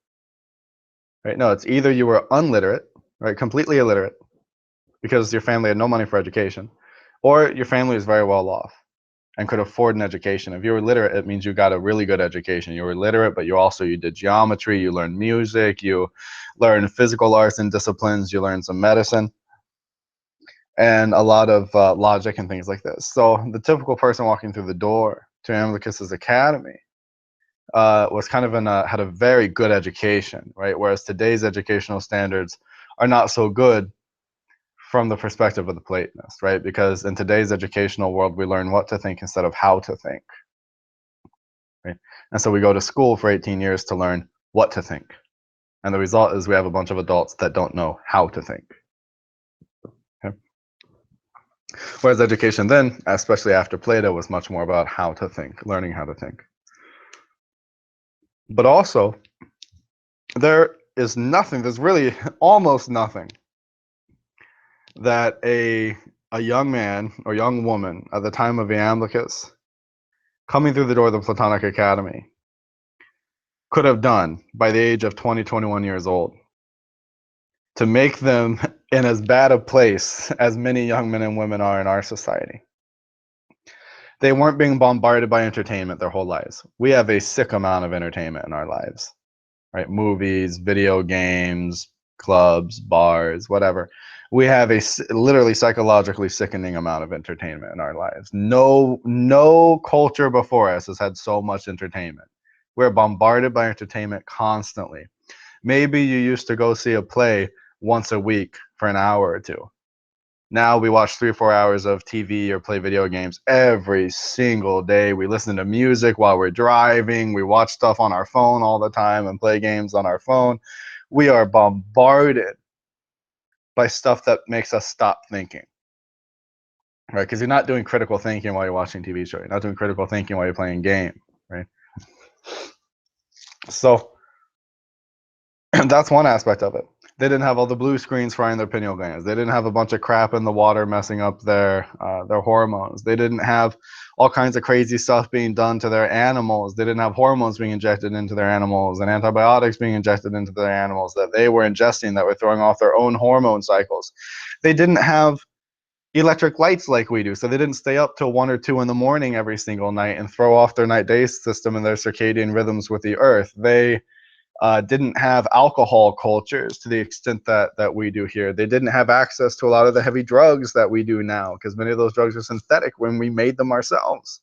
Right? No, it's either you were unliterate, right, completely illiterate, because your family had no money for education, or your family was very well off and could afford an education. If you were literate, it means you got a really good education. You were literate, but you did geometry, you learned music, you learned physical arts and disciplines, you learned some medicine, and a lot of logic and things like this. So the typical person walking through the door to Iamblichus's academy was kind of had a very good education, right? Whereas today's educational standards are not so good from the perspective of the Platonist, right? Because in today's educational world, we learn what to think instead of how to think, right? And so we go to school for 18 years to learn what to think. And the result is we have a bunch of adults that don't know how to think. Okay? Whereas education then, especially after Plato, was much more about how to think, learning how to think. But also, there is nothing, there's really almost nothing that a young man or young woman at the time of Iamblichus coming through the door of the Platonic Academy could have done by the age of 20, 21 years old to make them in as bad a place as many young men and women are in our society. They weren't being bombarded by entertainment their whole lives. We have a sick amount of entertainment in our lives, right? Movies, video games, clubs, bars, whatever. We have a literally psychologically sickening amount of entertainment in our lives. No culture before us has had so much entertainment. We're bombarded by entertainment constantly. Maybe you used to go see a play once a week for an hour or two. Now we watch 3 or 4 hours of TV or play video games every single day. We listen to music while we're driving. We watch stuff on our phone all the time and play games on our phone. We are bombarded by stuff that makes us stop thinking, right? Because you're not doing critical thinking while you're watching TV show. You're not doing critical thinking while you're playing game, right? So that's one aspect of it. They didn't have all the blue screens frying their pineal glands. They didn't have a bunch of crap in the water messing up their hormones. They didn't have all kinds of crazy stuff being done to their animals. They didn't have hormones being injected into their animals and antibiotics being injected into their animals that they were ingesting that were throwing off their own hormone cycles. They didn't have electric lights like we do, so they didn't stay up till 1 or 2 in the morning every single night and throw off their night-day system and their circadian rhythms with the earth. They didn't have alcohol cultures to the extent that we do here. They didn't have access to a lot of the heavy drugs that we do now, because many of those drugs are synthetic when we made them ourselves.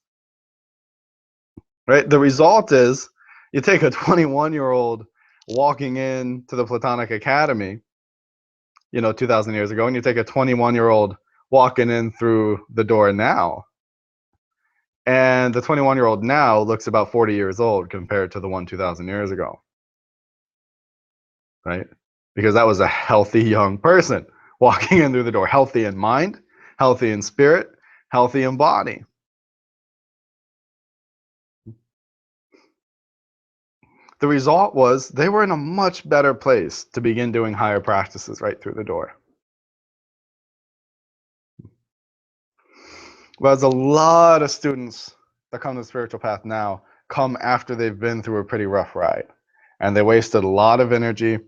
Right? The result is you take a 21-year-old walking into the Platonic Academy, 2,000 years ago, and you take a 21-year-old walking in through the door now, and the 21-year-old now looks about 40 years old compared to the one 2,000 years ago. Right? Because that was a healthy young person walking in through the door, healthy in mind, healthy in spirit, healthy in body. The result was they were in a much better place to begin doing higher practices right through the door. Whereas a lot of students that come to the spiritual path now come after they've been through a pretty rough ride. And they wasted a lot of energy.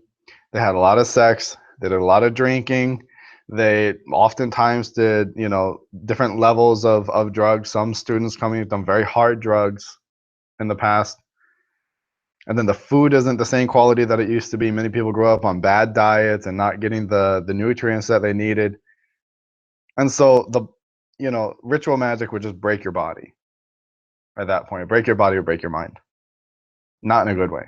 They had a lot of sex. They did a lot of drinking. They oftentimes did, different levels of drugs. Some students coming have done very hard drugs in the past. And then the food isn't the same quality that it used to be. Many people grow up on bad diets and not getting the nutrients that they needed. And so ritual magic would just break your body at that point. Break your body or break your mind. Not in a good way.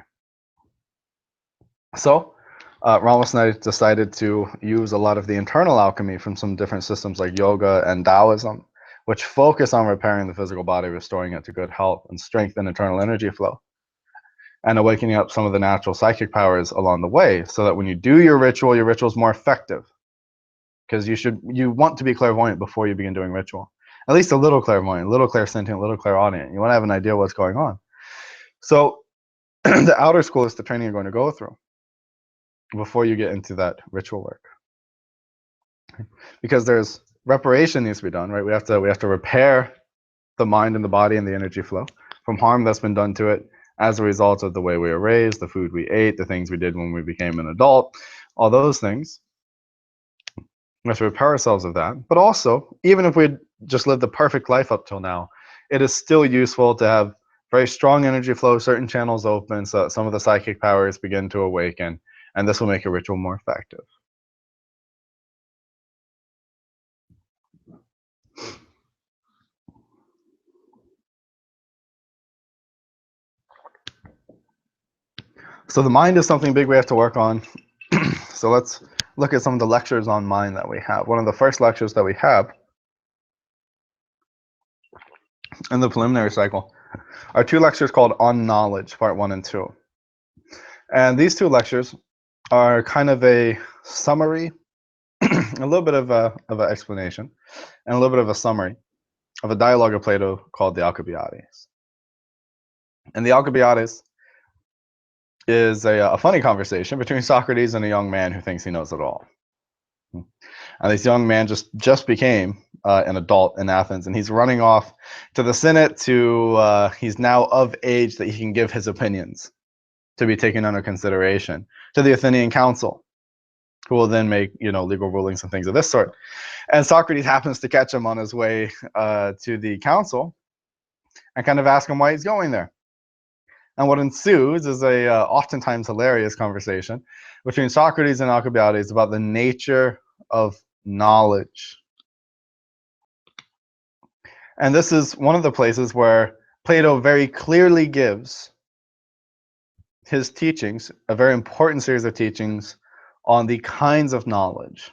So Ramos and I decided to use a lot of the internal alchemy from some different systems like yoga and Taoism, which focus on repairing the physical body, restoring it to good health and strength and internal energy flow, and awakening up some of the natural psychic powers along the way, so that when you do your ritual is more effective. Because you want to be clairvoyant before you begin doing ritual. At least a little clairvoyant, a little clairsentient, a little clairaudient. You want to have an idea what's going on. So the outer school is the training you're going to go through before you get into that ritual work. Because there's reparation needs to be done, right? We have to repair the mind and the body and the energy flow from harm that's been done to it as a result of the way we were raised, the food we ate, the things we did when we became an adult, all those things. We have to repair ourselves of that. But also, even if we just lived the perfect life up till now, it is still useful to have very strong energy flow, certain channels open, so that some of the psychic powers begin to awaken, and this will make a ritual more effective. So the mind is something big we have to work on. So let's look at some of the lectures on mind that we have. One of the first lectures that we have in the preliminary cycle are 2 lectures called On Knowledge, Part 1 and 2. And these 2 lectures are kind of a summary, a little bit of an explanation, and a little bit of a summary of a dialogue of Plato called the Alcibiades. And the Alcibiades is a funny conversation between Socrates and a young man who thinks he knows it all. And this young man just became an adult in Athens, and he's running off to the Senate he's now of age that he can give his opinions to be taken under consideration to the Athenian council, who will then make legal rulings and things of this sort. And Socrates happens to catch him on his way to the council, and kind of ask him why he's going there. And what ensues is a oftentimes hilarious conversation between Socrates and Alcibiades about the nature of knowledge. And this is one of the places where Plato very clearly gives his teachings, a very important series of teachings on the kinds of knowledge.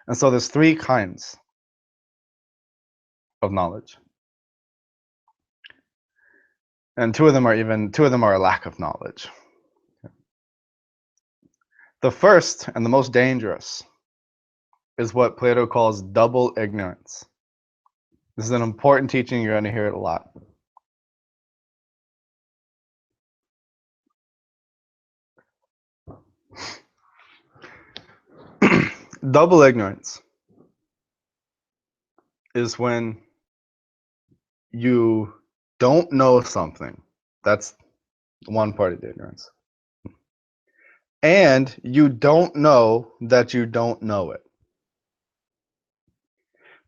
And so there's three kinds of knowledge. And two of them are a lack of knowledge. The first and the most dangerous is what Plato calls double ignorance. This is an important teaching. You're going to hear it a lot. Double ignorance is when you don't know something. That's one part of the ignorance. And you don't know that you don't know it.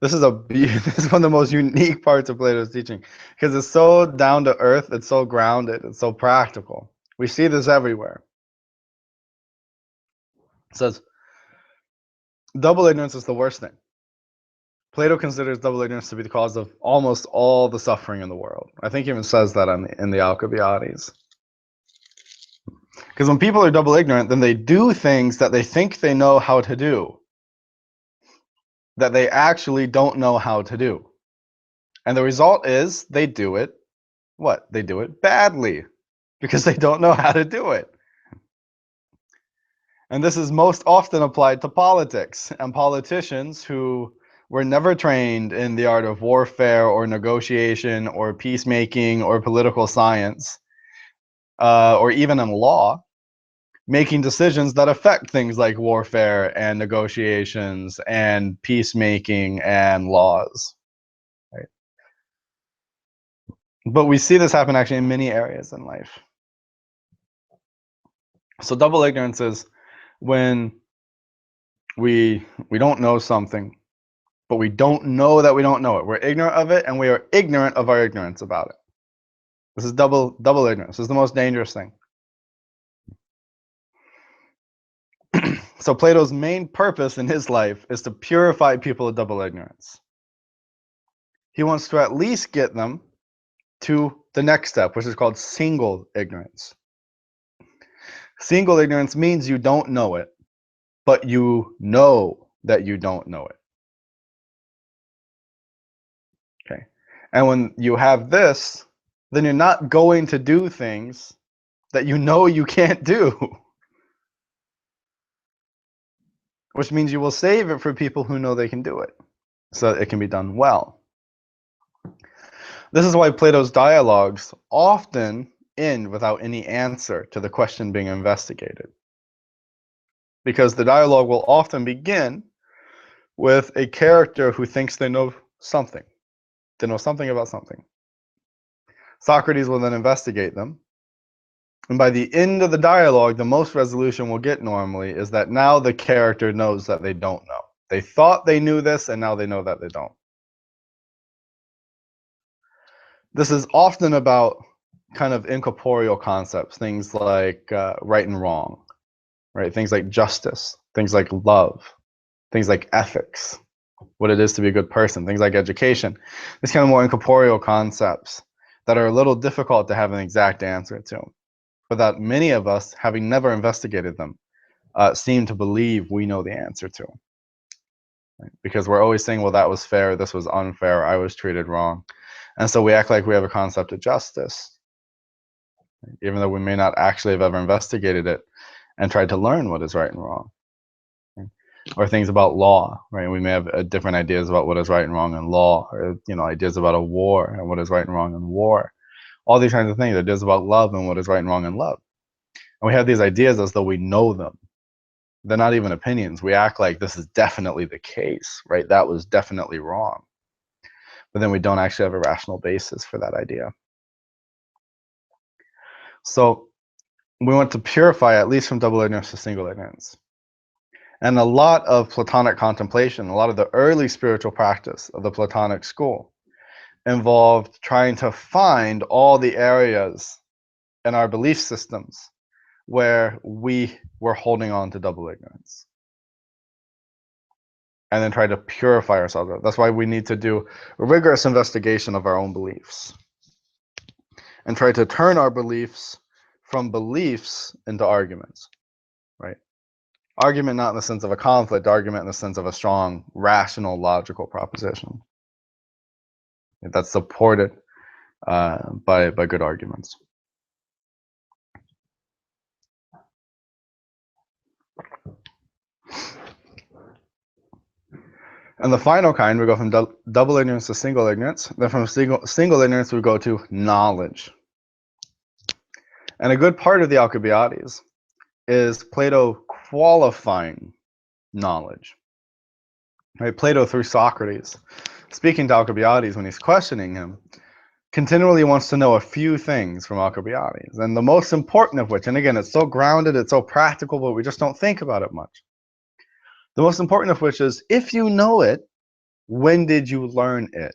This is this is one of the most unique parts of Plato's teaching because it's so down to earth, it's so grounded, it's so practical. We see this everywhere. It says, double ignorance is the worst thing. Plato considers double ignorance to be the cause of almost all the suffering in the world. I think he even says that in the Alcibiades. Because when people are double ignorant, then they do things that they think they know how to do, that they actually don't know how to do. And the result is they do it, what? They do it badly because they don't know how to do it. And this is most often applied to politics and politicians who were never trained in the art of warfare or negotiation or peacemaking or political science or even in law, making decisions that affect things like warfare and negotiations and peacemaking and laws. Right? But we see this happen actually in many areas in life. So double ignorance is when we don't know something, but we don't know that we don't know it. We're ignorant of it, and we are ignorant of our ignorance about it. This is double ignorance. This is the most dangerous thing. So Plato's main purpose in his life is to purify people of double ignorance. He wants to at least get them to the next step, which is called single ignorance. Single ignorance means you don't know it, but you know that you don't know it. Okay. And when you have this, then you're not going to do things that you know you can't do. Which means you will save it for people who know they can do it, so that it can be done well. This is why Plato's dialogues often end without any answer to the question being investigated. Because the dialogue will often begin with a character who thinks they know something. They know something about something. Socrates will then investigate them. And by the end of the dialogue, the most resolution we'll get normally is that now the character knows that they don't know. They thought they knew this, and now they know that they don't. This is often about kind of incorporeal concepts, things like right and wrong, right? Things like justice, things like love, things like ethics, what it is to be a good person, things like education. These kind of more incorporeal concepts that are a little difficult to have an exact answer to, but that many of us, having never investigated them, seem to believe we know the answer to. Right? Because we're always saying, well, that was fair, this was unfair, I was treated wrong. And so we act like we have a concept of justice, even though we may not actually have ever investigated it and tried to learn what is right and wrong. Right? Or things about law, right? We may have different ideas about what is right and wrong in law, or ideas about a war and what is right and wrong in war. All these kinds of things, ideas about love and what is right and wrong in love. And we have these ideas as though we know them. They're not even opinions. We act like this is definitely the case, right? That was definitely wrong. But then we don't actually have a rational basis for that idea. So we want to purify at least from double ignorance to single ignorance. And a lot of Platonic contemplation, a lot of the early spiritual practice of the Platonic school involved trying to find all the areas in our belief systems where we were holding on to double ignorance, and then try to purify ourselves. That's why we need to do a rigorous investigation of our own beliefs and try to turn our beliefs from beliefs into arguments, right? Argument not in the sense of a conflict, argument in the sense of a strong, rational, logical proposition that's supported by good arguments. And the final kind, we go from double ignorance to single ignorance. Then from single ignorance, we go to knowledge. And a good part of the Alcibiades is Plato qualifying knowledge. Right? Plato, through Socrates, speaking to Alcibiades when he's questioning him, continually wants to know a few things from Alcibiades. And the most important of which, and again, it's so grounded, it's so practical, but we just don't think about it much. The most important of which is, if you know it, when did you learn it?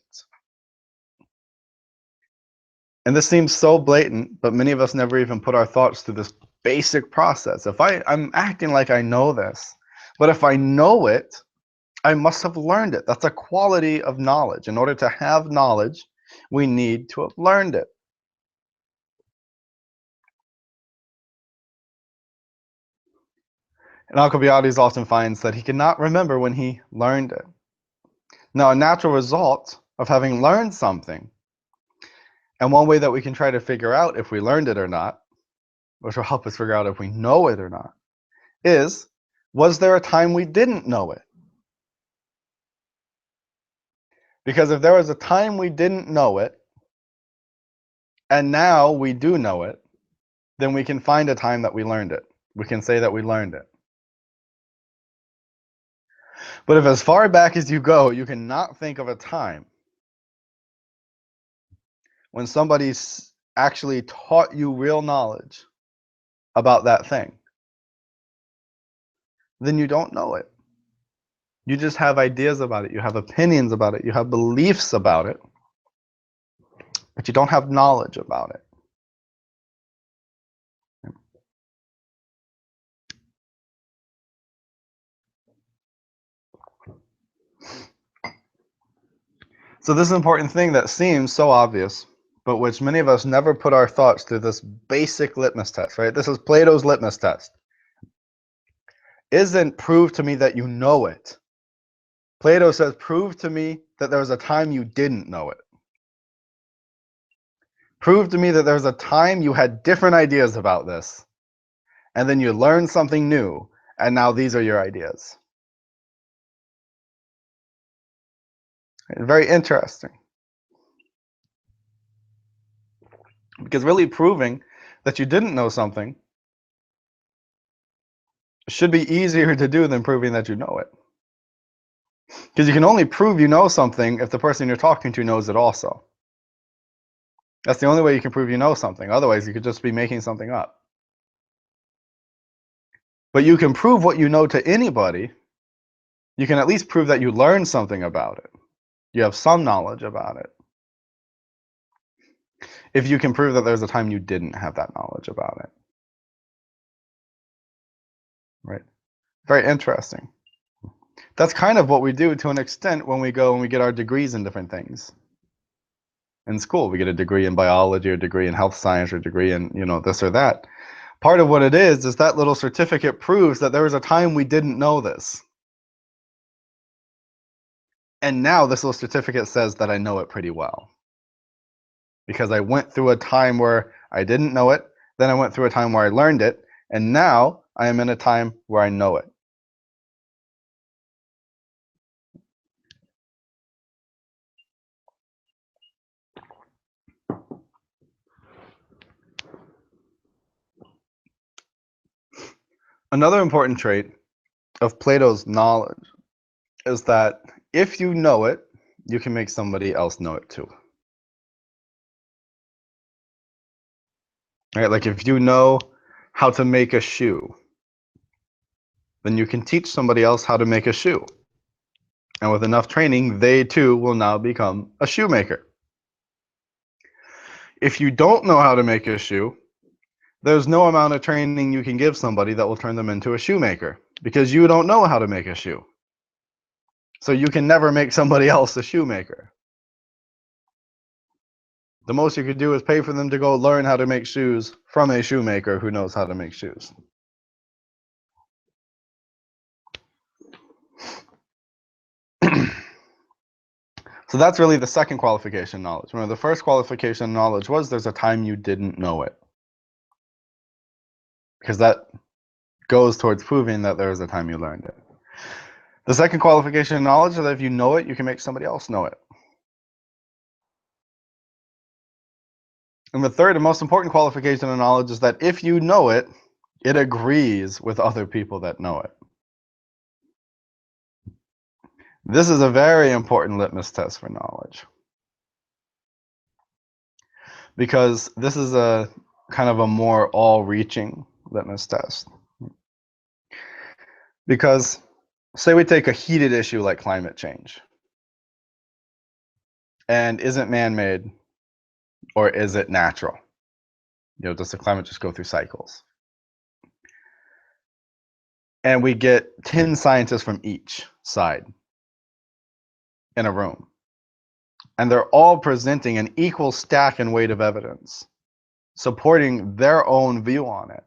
And this seems so blatant, but many of us never even put our thoughts through this basic process. If I'm acting like I know this, but if I know it, I must have learned it. That's a quality of knowledge. In order to have knowledge, we need to have learned it. And Alcibiades often finds that he cannot remember when he learned it. Now, a natural result of having learned something, and one way that we can try to figure out if we learned it or not, which will help us figure out if we know it or not, is, was there a time we didn't know it? Because if there was a time we didn't know it, and now we do know it, then we can find a time that we learned it. We can say that we learned it. But if as far back as you go, you cannot think of a time when somebody's actually taught you real knowledge about that thing, then you don't know it. You just have ideas about it. You have opinions about it. You have beliefs about it, but you don't have knowledge about it. So this is an important thing that seems so obvious, but which many of us never put our thoughts through this basic litmus test, right? This is Plato's litmus test. Isn't prove to me that you know it. Plato says, prove to me that there was a time you didn't know it. Prove to me that there was a time you had different ideas about this, and then you learned something new, and now these are your ideas. Very interesting. Because really proving that you didn't know something should be easier to do than proving that you know it. Because you can only prove you know something if the person you're talking to knows it also. That's the only way you can prove you know something. Otherwise, you could just be making something up. But you can prove what you know to anybody. You can at least prove that you learned something about it. You have some knowledge about it. If you can prove that there's a time you didn't have that knowledge about it. Right? Very interesting. That's kind of what we do to an extent when we go and we get our degrees in different things. In school, we get a degree in biology, or a degree in health science, or a degree in, this or that. Part of what it is that little certificate proves that there was a time we didn't know this. And now this little certificate says that I know it pretty well. Because I went through a time where I didn't know it, then I went through a time where I learned it, and now I am in a time where I know it. Another important trait of Plato's knowledge is that if you know it, you can make somebody else know it too. Right? Like if you know how to make a shoe, then you can teach somebody else how to make a shoe. And with enough training, they too will now become a shoemaker. If you don't know how to make a shoe, there's no amount of training you can give somebody that will turn them into a shoemaker, because you don't know how to make a shoe. So you can never make somebody else a shoemaker. The most you could do is pay for them to go learn how to make shoes from a shoemaker who knows how to make shoes. So that's really the second qualification, knowledge. Remember, the first qualification, knowledge, was there's a time you didn't know it. Because that goes towards proving that there was a time you learned it. The second qualification, knowledge, is that if you know it, you can make somebody else know it. And the third and most important qualification of knowledge is that if you know it, it agrees with other people that know it. This is a very important litmus test for knowledge, because this is a kind of a more all-reaching litmus test. Because say we take a heated issue like climate change, and is it man-made or is it natural? Does the climate just go through cycles? And we get 10 scientists from each side in a room, and they're all presenting an equal stack and weight of evidence supporting their own view on it.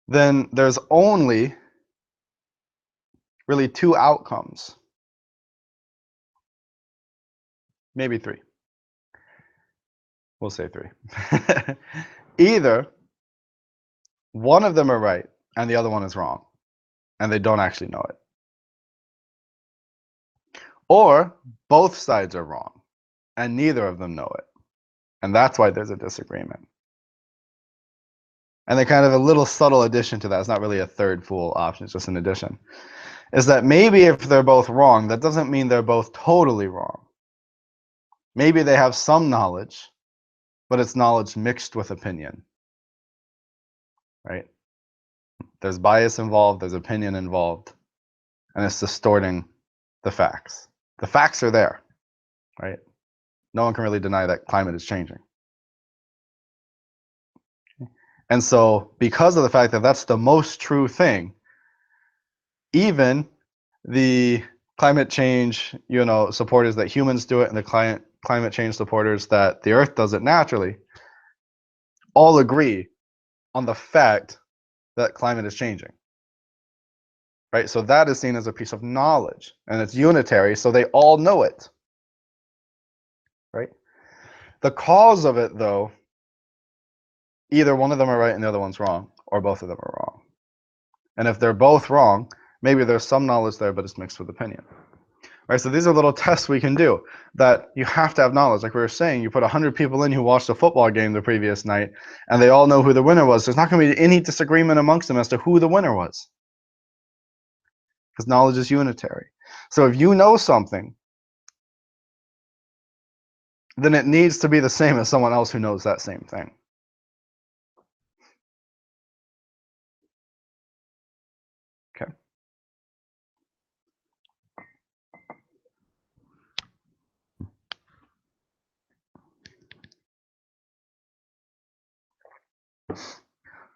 Then there's only really two outcomes, maybe three. We'll say three. Either one of them are right and the other one is wrong, and they don't actually know it. Or both sides are wrong and neither of them know it. And that's why there's a disagreement. And then kind of a little subtle addition to that, it's not really a third full option, it's just an addition, is that maybe if they're both wrong, that doesn't mean they're both totally wrong. Maybe they have some knowledge, but it's knowledge mixed with opinion, right? There's bias involved, there's opinion involved, and it's distorting the facts. The facts are there, right? No one can really deny that climate is changing. And so because of the fact that that's the most true thing, even the climate change, supporters that humans do it and the climate change supporters that the earth does it naturally, all agree on the fact that climate is changing. Right? So that is seen as a piece of knowledge, and it's unitary, so they all know it. Right? The cause of it, though, either one of them are right and the other one's wrong, or both of them are wrong. And if they're both wrong, maybe there's some knowledge there, but it's mixed with opinion. Right? So these are little tests we can do that you have to have knowledge. Like we were saying, you put 100 people in who watched a football game the previous night, and they all know who the winner was. There's not going to be any disagreement amongst them as to who the winner was, because knowledge is unitary. So if you know something, then it needs to be the same as someone else who knows that same thing. Okay.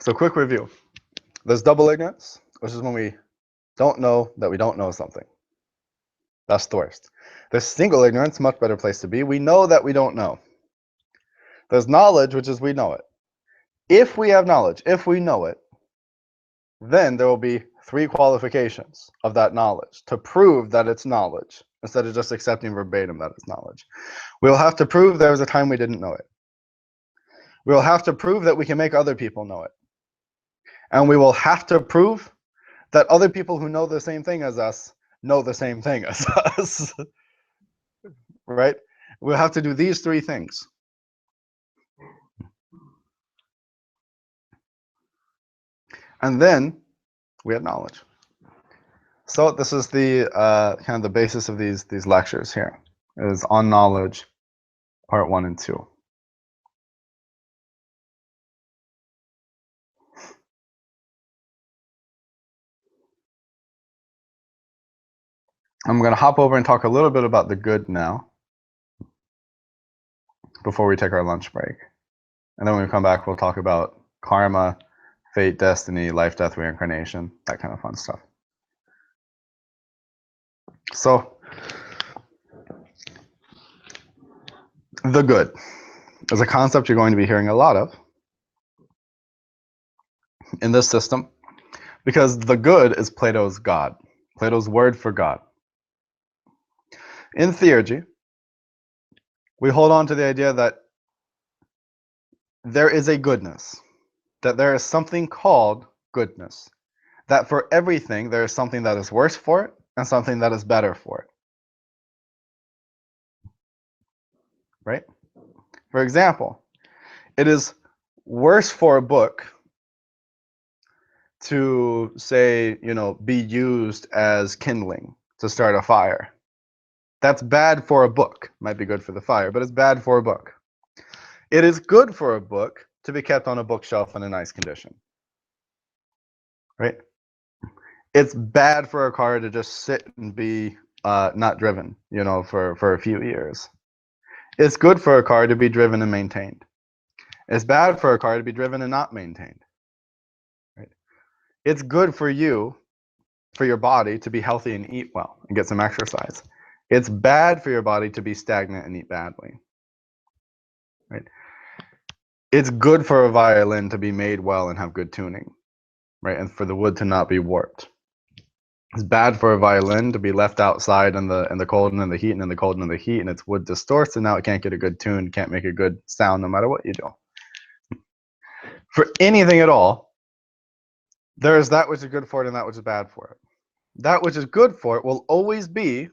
So quick review. There's double ignorance, which is when we don't know that we don't know something. That's the worst. There's single ignorance, much better place to be. We know that we don't know. There's knowledge, which is we know it. If we have knowledge, if we know it, then there will be three qualifications of that knowledge to prove that it's knowledge, instead of just accepting verbatim that it's knowledge. We'll have to prove there was a time we didn't know it. We'll have to prove that we can make other people know it. And we will have to prove that other people who know the same thing as us know the same thing as us. Right? We'll have to do these three things. And then we have knowledge. So this is the kind of the basis of these lectures here. It is on knowledge, part 1 and 2. I'm going to hop over and talk a little bit about the good now. before we take our lunch break. And then when we come back, we'll talk about karma, fate, destiny, life, death, reincarnation, that kind of fun stuff. So, the good is a concept you're going to be hearing a lot of in this system, because the good is Plato's God, Plato's word for God. In theurgy, we hold on to the idea that there is a goodness, that there is something called goodness, that for everything there is something that is worse for it and something that is better for it. Right? For example, it is worse for a book to, say, be used as kindling to start a fire. That's bad for a book. Might be good for the fire, but it's bad for a book. It is good for a book to be kept on a bookshelf in a nice condition. Right? It's bad for a car to just sit and be not driven, for a few years. It's good for a car to be driven and maintained. It's bad for a car to be driven and not maintained. Right? It's good for you, for your body, to be healthy and eat well and get some exercise. It's bad for your body to be stagnant and eat badly. Right? It's good for a violin to be made well and have good tuning, right? And for the wood to not be warped. It's bad for a violin to be left outside in the cold and in the heat and in the cold and in the heat, and its wood distorts, and now it can't get a good tune, can't make a good sound no matter what you do. For anything at all, there is that which is good for it and that which is bad for it. That which is good for it will always be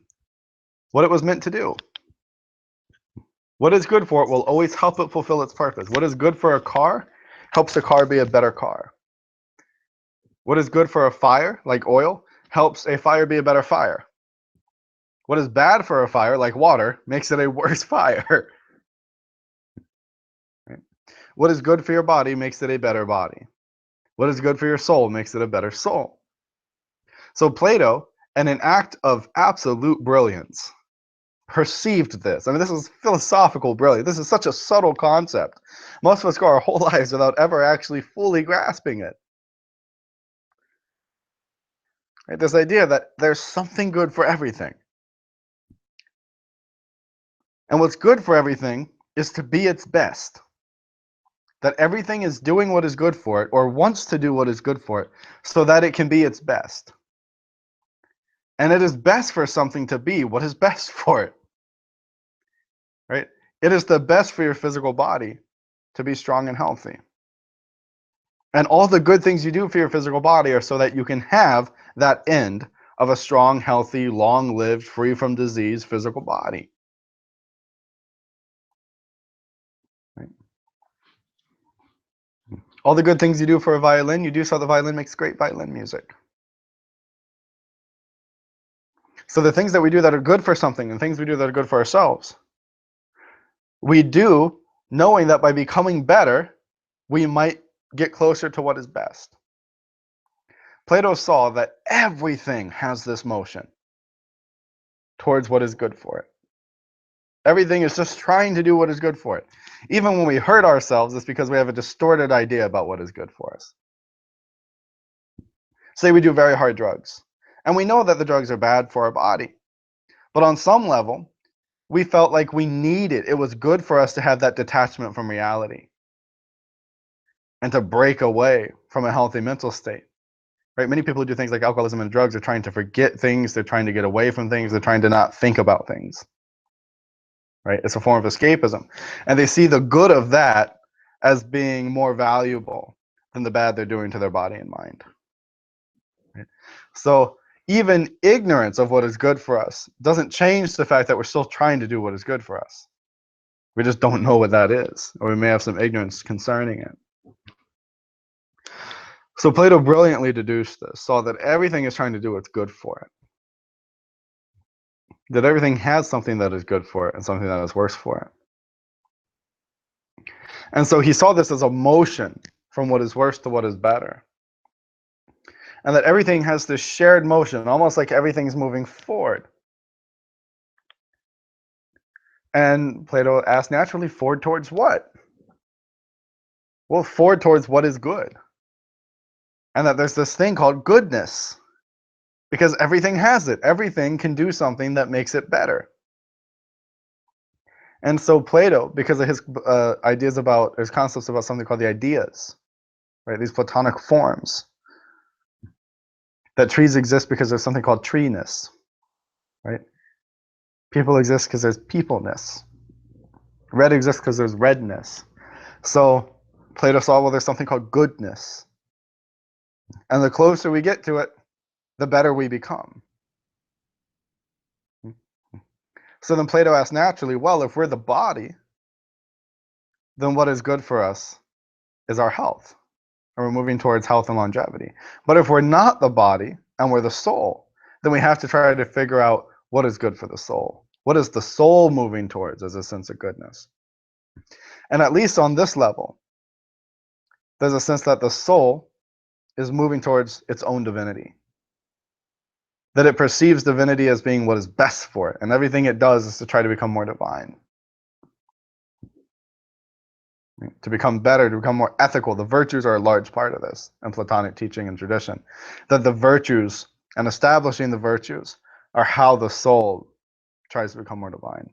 what it was meant to do. What is good for it will always help it fulfill its purpose. What is good for a car helps the car be a better car. What is good for a fire, like oil, helps a fire be a better fire. What is bad for a fire, like water, makes it a worse fire. Right? What is good for your body makes it a better body. What is good for your soul makes it a better soul. So Plato, in an act of absolute brilliance, perceived this. I mean, this is philosophical brilliance. This is such a subtle concept. Most of us go our whole lives without ever actually fully grasping it. Right? This idea that there's something good for everything. And what's good for everything is to be its best. That everything is doing what is good for it, or wants to do what is good for it, so that it can be its best. And it is best for something to be what is best for it. Right? It is the best for your physical body to be strong and healthy. And all the good things you do for your physical body are so that you can have that end of a strong, healthy, long-lived, free from disease physical body. Right? All the good things you do for a violin, you do so the violin makes great violin music. So the things that we do that are good for something and things we do that are good for ourselves, we do knowing that by becoming better, we might get closer to what is best. Plato saw that everything has this motion towards what is good for it. Everything is just trying to do what is good for it. Even when we hurt ourselves, it's because we have a distorted idea about what is good for us. Say we do very hard drugs, and we know that the drugs are bad for our body. But on some level, we felt like we needed, it was good for us to have that detachment from reality and to break away from a healthy mental state. Right? Many people who do things like alcoholism and drugs are trying to forget things, they're trying to get away from things, they're trying to not think about things. Right? It's a form of escapism. And they see the good of that as being more valuable than the bad they're doing to their body and mind. Right? So even ignorance of what is good for us doesn't change the fact that we're still trying to do what is good for us. We just don't know what that is, or we may have some ignorance concerning it. So Plato brilliantly deduced this, saw that everything is trying to do what's good for it. That everything has something that is good for it and something that is worse for it. And so he saw this as a motion from what is worse to what is better. And that everything has this shared motion, almost like everything's moving forward. And Plato asked naturally, forward towards what? Well, forward towards what is good. And that there's this thing called goodness. Because everything has it. Everything can do something that makes it better. And so Plato, because of his ideas about, his concepts about something called the ideas, right? These Platonic forms, that trees exist because there's something called treeness, right? People exist because there's peopleness. Red exists because there's redness. So Plato saw, well, there's something called goodness. And the closer we get to it, the better we become. So then Plato asked naturally, well, if we're the body, then what is good for us is our health. And we're moving towards health and longevity. But if we're not the body and we're the soul, then we have to try to figure out what is good for the soul. What is the soul moving towards as a sense of goodness? And at least on this level, there's a sense that the soul is moving towards its own divinity. That it perceives divinity as being what is best for it, and everything it does is to try to become more divine. To become better, to become more ethical. The virtues are a large part of this in Platonic teaching and tradition. That the virtues and establishing the virtues are how the soul tries to become more divine.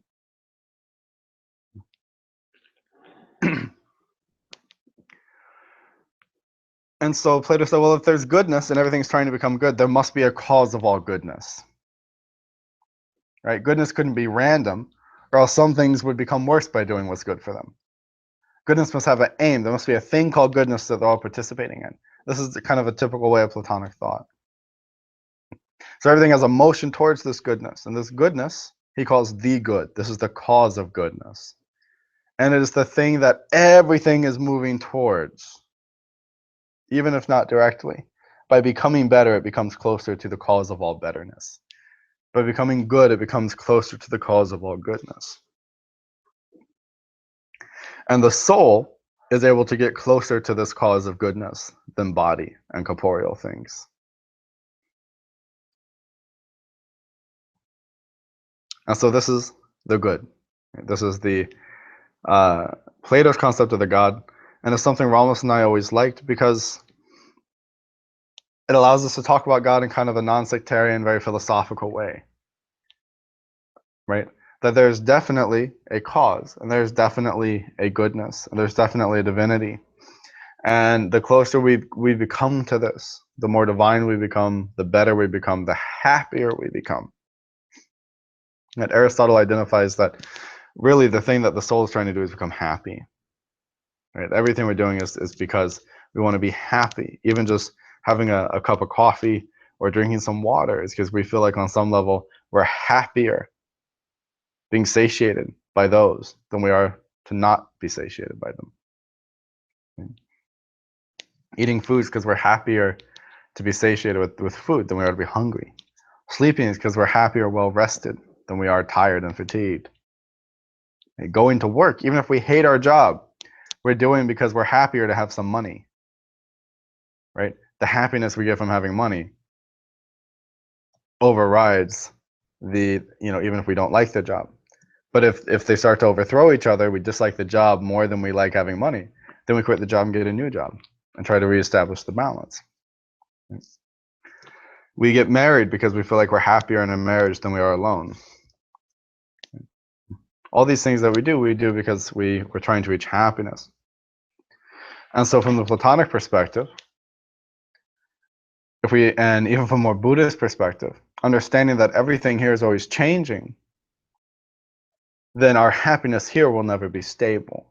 And so Plato said, well, if there's goodness and everything's trying to become good, there must be a cause of all goodness. Right? Goodness couldn't be random, or else some things would become worse by doing what's good for them. Goodness must have an aim. There must be a thing called goodness that they're all participating in. This is kind of a typical way of Platonic thought. So everything has a motion towards this goodness. And this goodness, he calls the good. This is the cause of goodness. And it is the thing that everything is moving towards, even if not directly. By becoming better, it becomes closer to the cause of all betterness. By becoming good, it becomes closer to the cause of all goodness. And the soul is able to get closer to this cause of goodness than body and corporeal things. And so this is the good. This is the Plato's concept of the God. And it's something Ramos and I always liked because it allows us to talk about God in kind of a non-sectarian, very philosophical way. Right? That there's definitely a cause, and there's definitely a goodness, and there's definitely a divinity. And the closer we become to this, the more divine we become, the better we become, the happier we become. And Aristotle identifies that really the thing that the soul is trying to do is become happy. Right? Everything we're doing is because we want to be happy. Even just having a cup of coffee or drinking some water is because we feel like on some level we're happier being satiated by those than we are to not be satiated by them. Eating foods because we're happier to be satiated with food than we are to be hungry. Sleeping is because we're happier well rested than we are tired and fatigued. Going to work, even if we hate our job, we're doing because we're happier to have some money. Right? The happiness we get from having money overrides the, even if we don't like the job. But if they start to overthrow each other, we dislike the job more than we like having money, then we quit the job and get a new job and try to reestablish the balance. We get married because we feel like we're happier in a marriage than we are alone. All these things that we do because we're trying to reach happiness. And so from the Platonic perspective, and even from a more Buddhist perspective, understanding that everything here is always changing, then our happiness here will never be stable.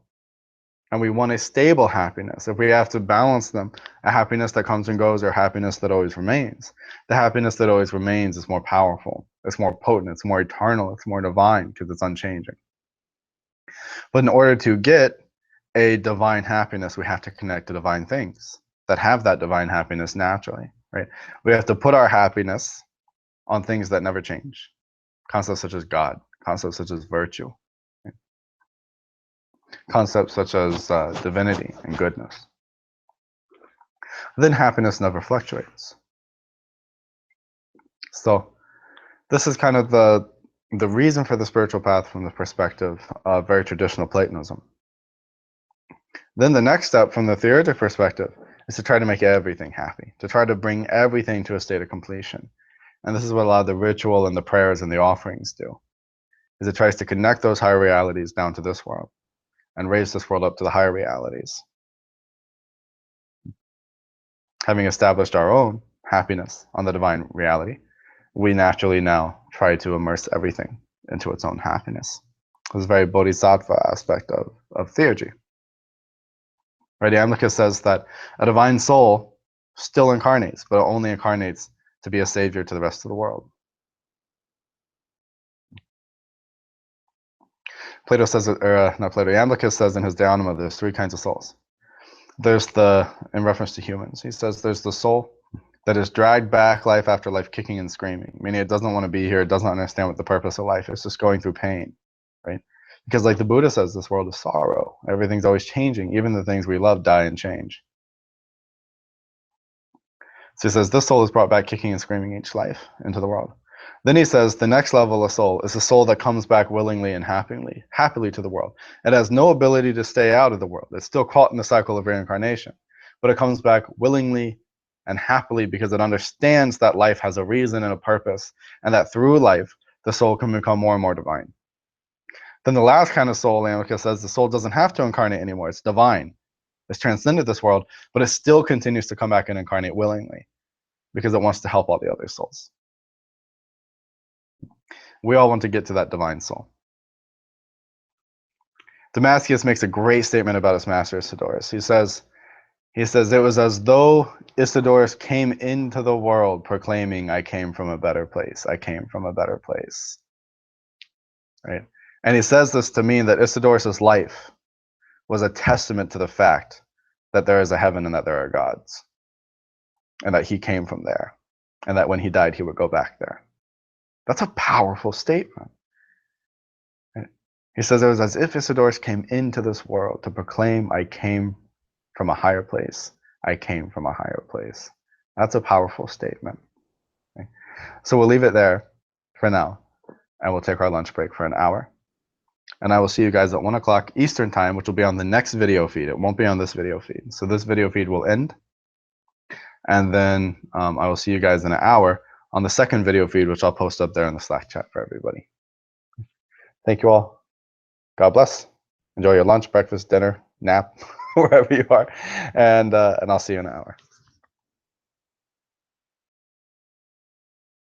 And we want a stable happiness. If we have to balance them, a happiness that comes and goes or happiness that always remains. The happiness that always remains is more powerful, it's more potent, it's more eternal, it's more divine because it's unchanging. But in order to get a divine happiness, we have to connect to divine things that have that divine happiness naturally, right? We have to put our happiness on things that never change. Concepts such as God, concepts such as virtue, right? Concepts such as divinity and goodness. Then happiness never fluctuates. So this is kind of the the reason for the spiritual path from the perspective of very traditional Platonism. Then the next step from the theurgic perspective is to try to make everything happy, to try to bring everything to a state of completion. And this is what a lot of the ritual and the prayers and the offerings do, is it tries to connect those higher realities down to this world and raise this world up to the higher realities. Having established our own happiness on the divine reality, we naturally now try to immerse everything into its own happiness. This is a very bodhisattva aspect of theurgy. Right? Iamblichus says that a divine soul still incarnates, but it only incarnates to be a savior to the rest of the world. Plato says, not Plato, Iamblichus says in his De Anima, there's three kinds of souls. There's in reference to humans, he says there's the soul that is dragged back life after life, kicking and screaming, meaning it doesn't want to be here, it doesn't understand what the purpose of life is, it's just going through pain, right? Because like the Buddha says, this world is sorrow. Everything's always changing. Even the things we love die and change. So he says this soul is brought back kicking and screaming each life into the world. Then he says the next level of soul is a soul that comes back willingly and happily to the world. It has no ability to stay out of the world. It's still caught in the cycle of reincarnation, but it comes back willingly and happily because it understands that life has a reason and a purpose, and that through life, the soul can become more and more divine. Then the last kind of soul, Iamblichus says, the soul doesn't have to incarnate anymore. It's divine. It's transcended this world, but it still continues to come back and incarnate willingly because it wants to help all the other souls. We all want to get to that divine soul. Damascus makes a great statement about his master Isidorus. He says, it was as though Isidorus came into the world proclaiming, I came from a better place. I came from a better place. Right? And he says this to mean that Isidorus' life was a testament to the fact that there is a heaven and that there are gods, and that he came from there, and that when he died, he would go back there. That's a powerful statement. He says it was as if Isidorus came into this world to proclaim, I came from a higher place. I came from a higher place. That's a powerful statement. Okay? So we'll leave it there for now, and we'll take our lunch break for an hour. And I will see you guys at 1 o'clock Eastern time, which will be on the next video feed. It won't be on this video feed. So this video feed will end. And then I will see you guys in an hour on the second video feed, which I'll post up there in the Slack chat for everybody. Thank you all. God bless. Enjoy your lunch, breakfast, dinner, nap, wherever you are. And I'll see you in an hour.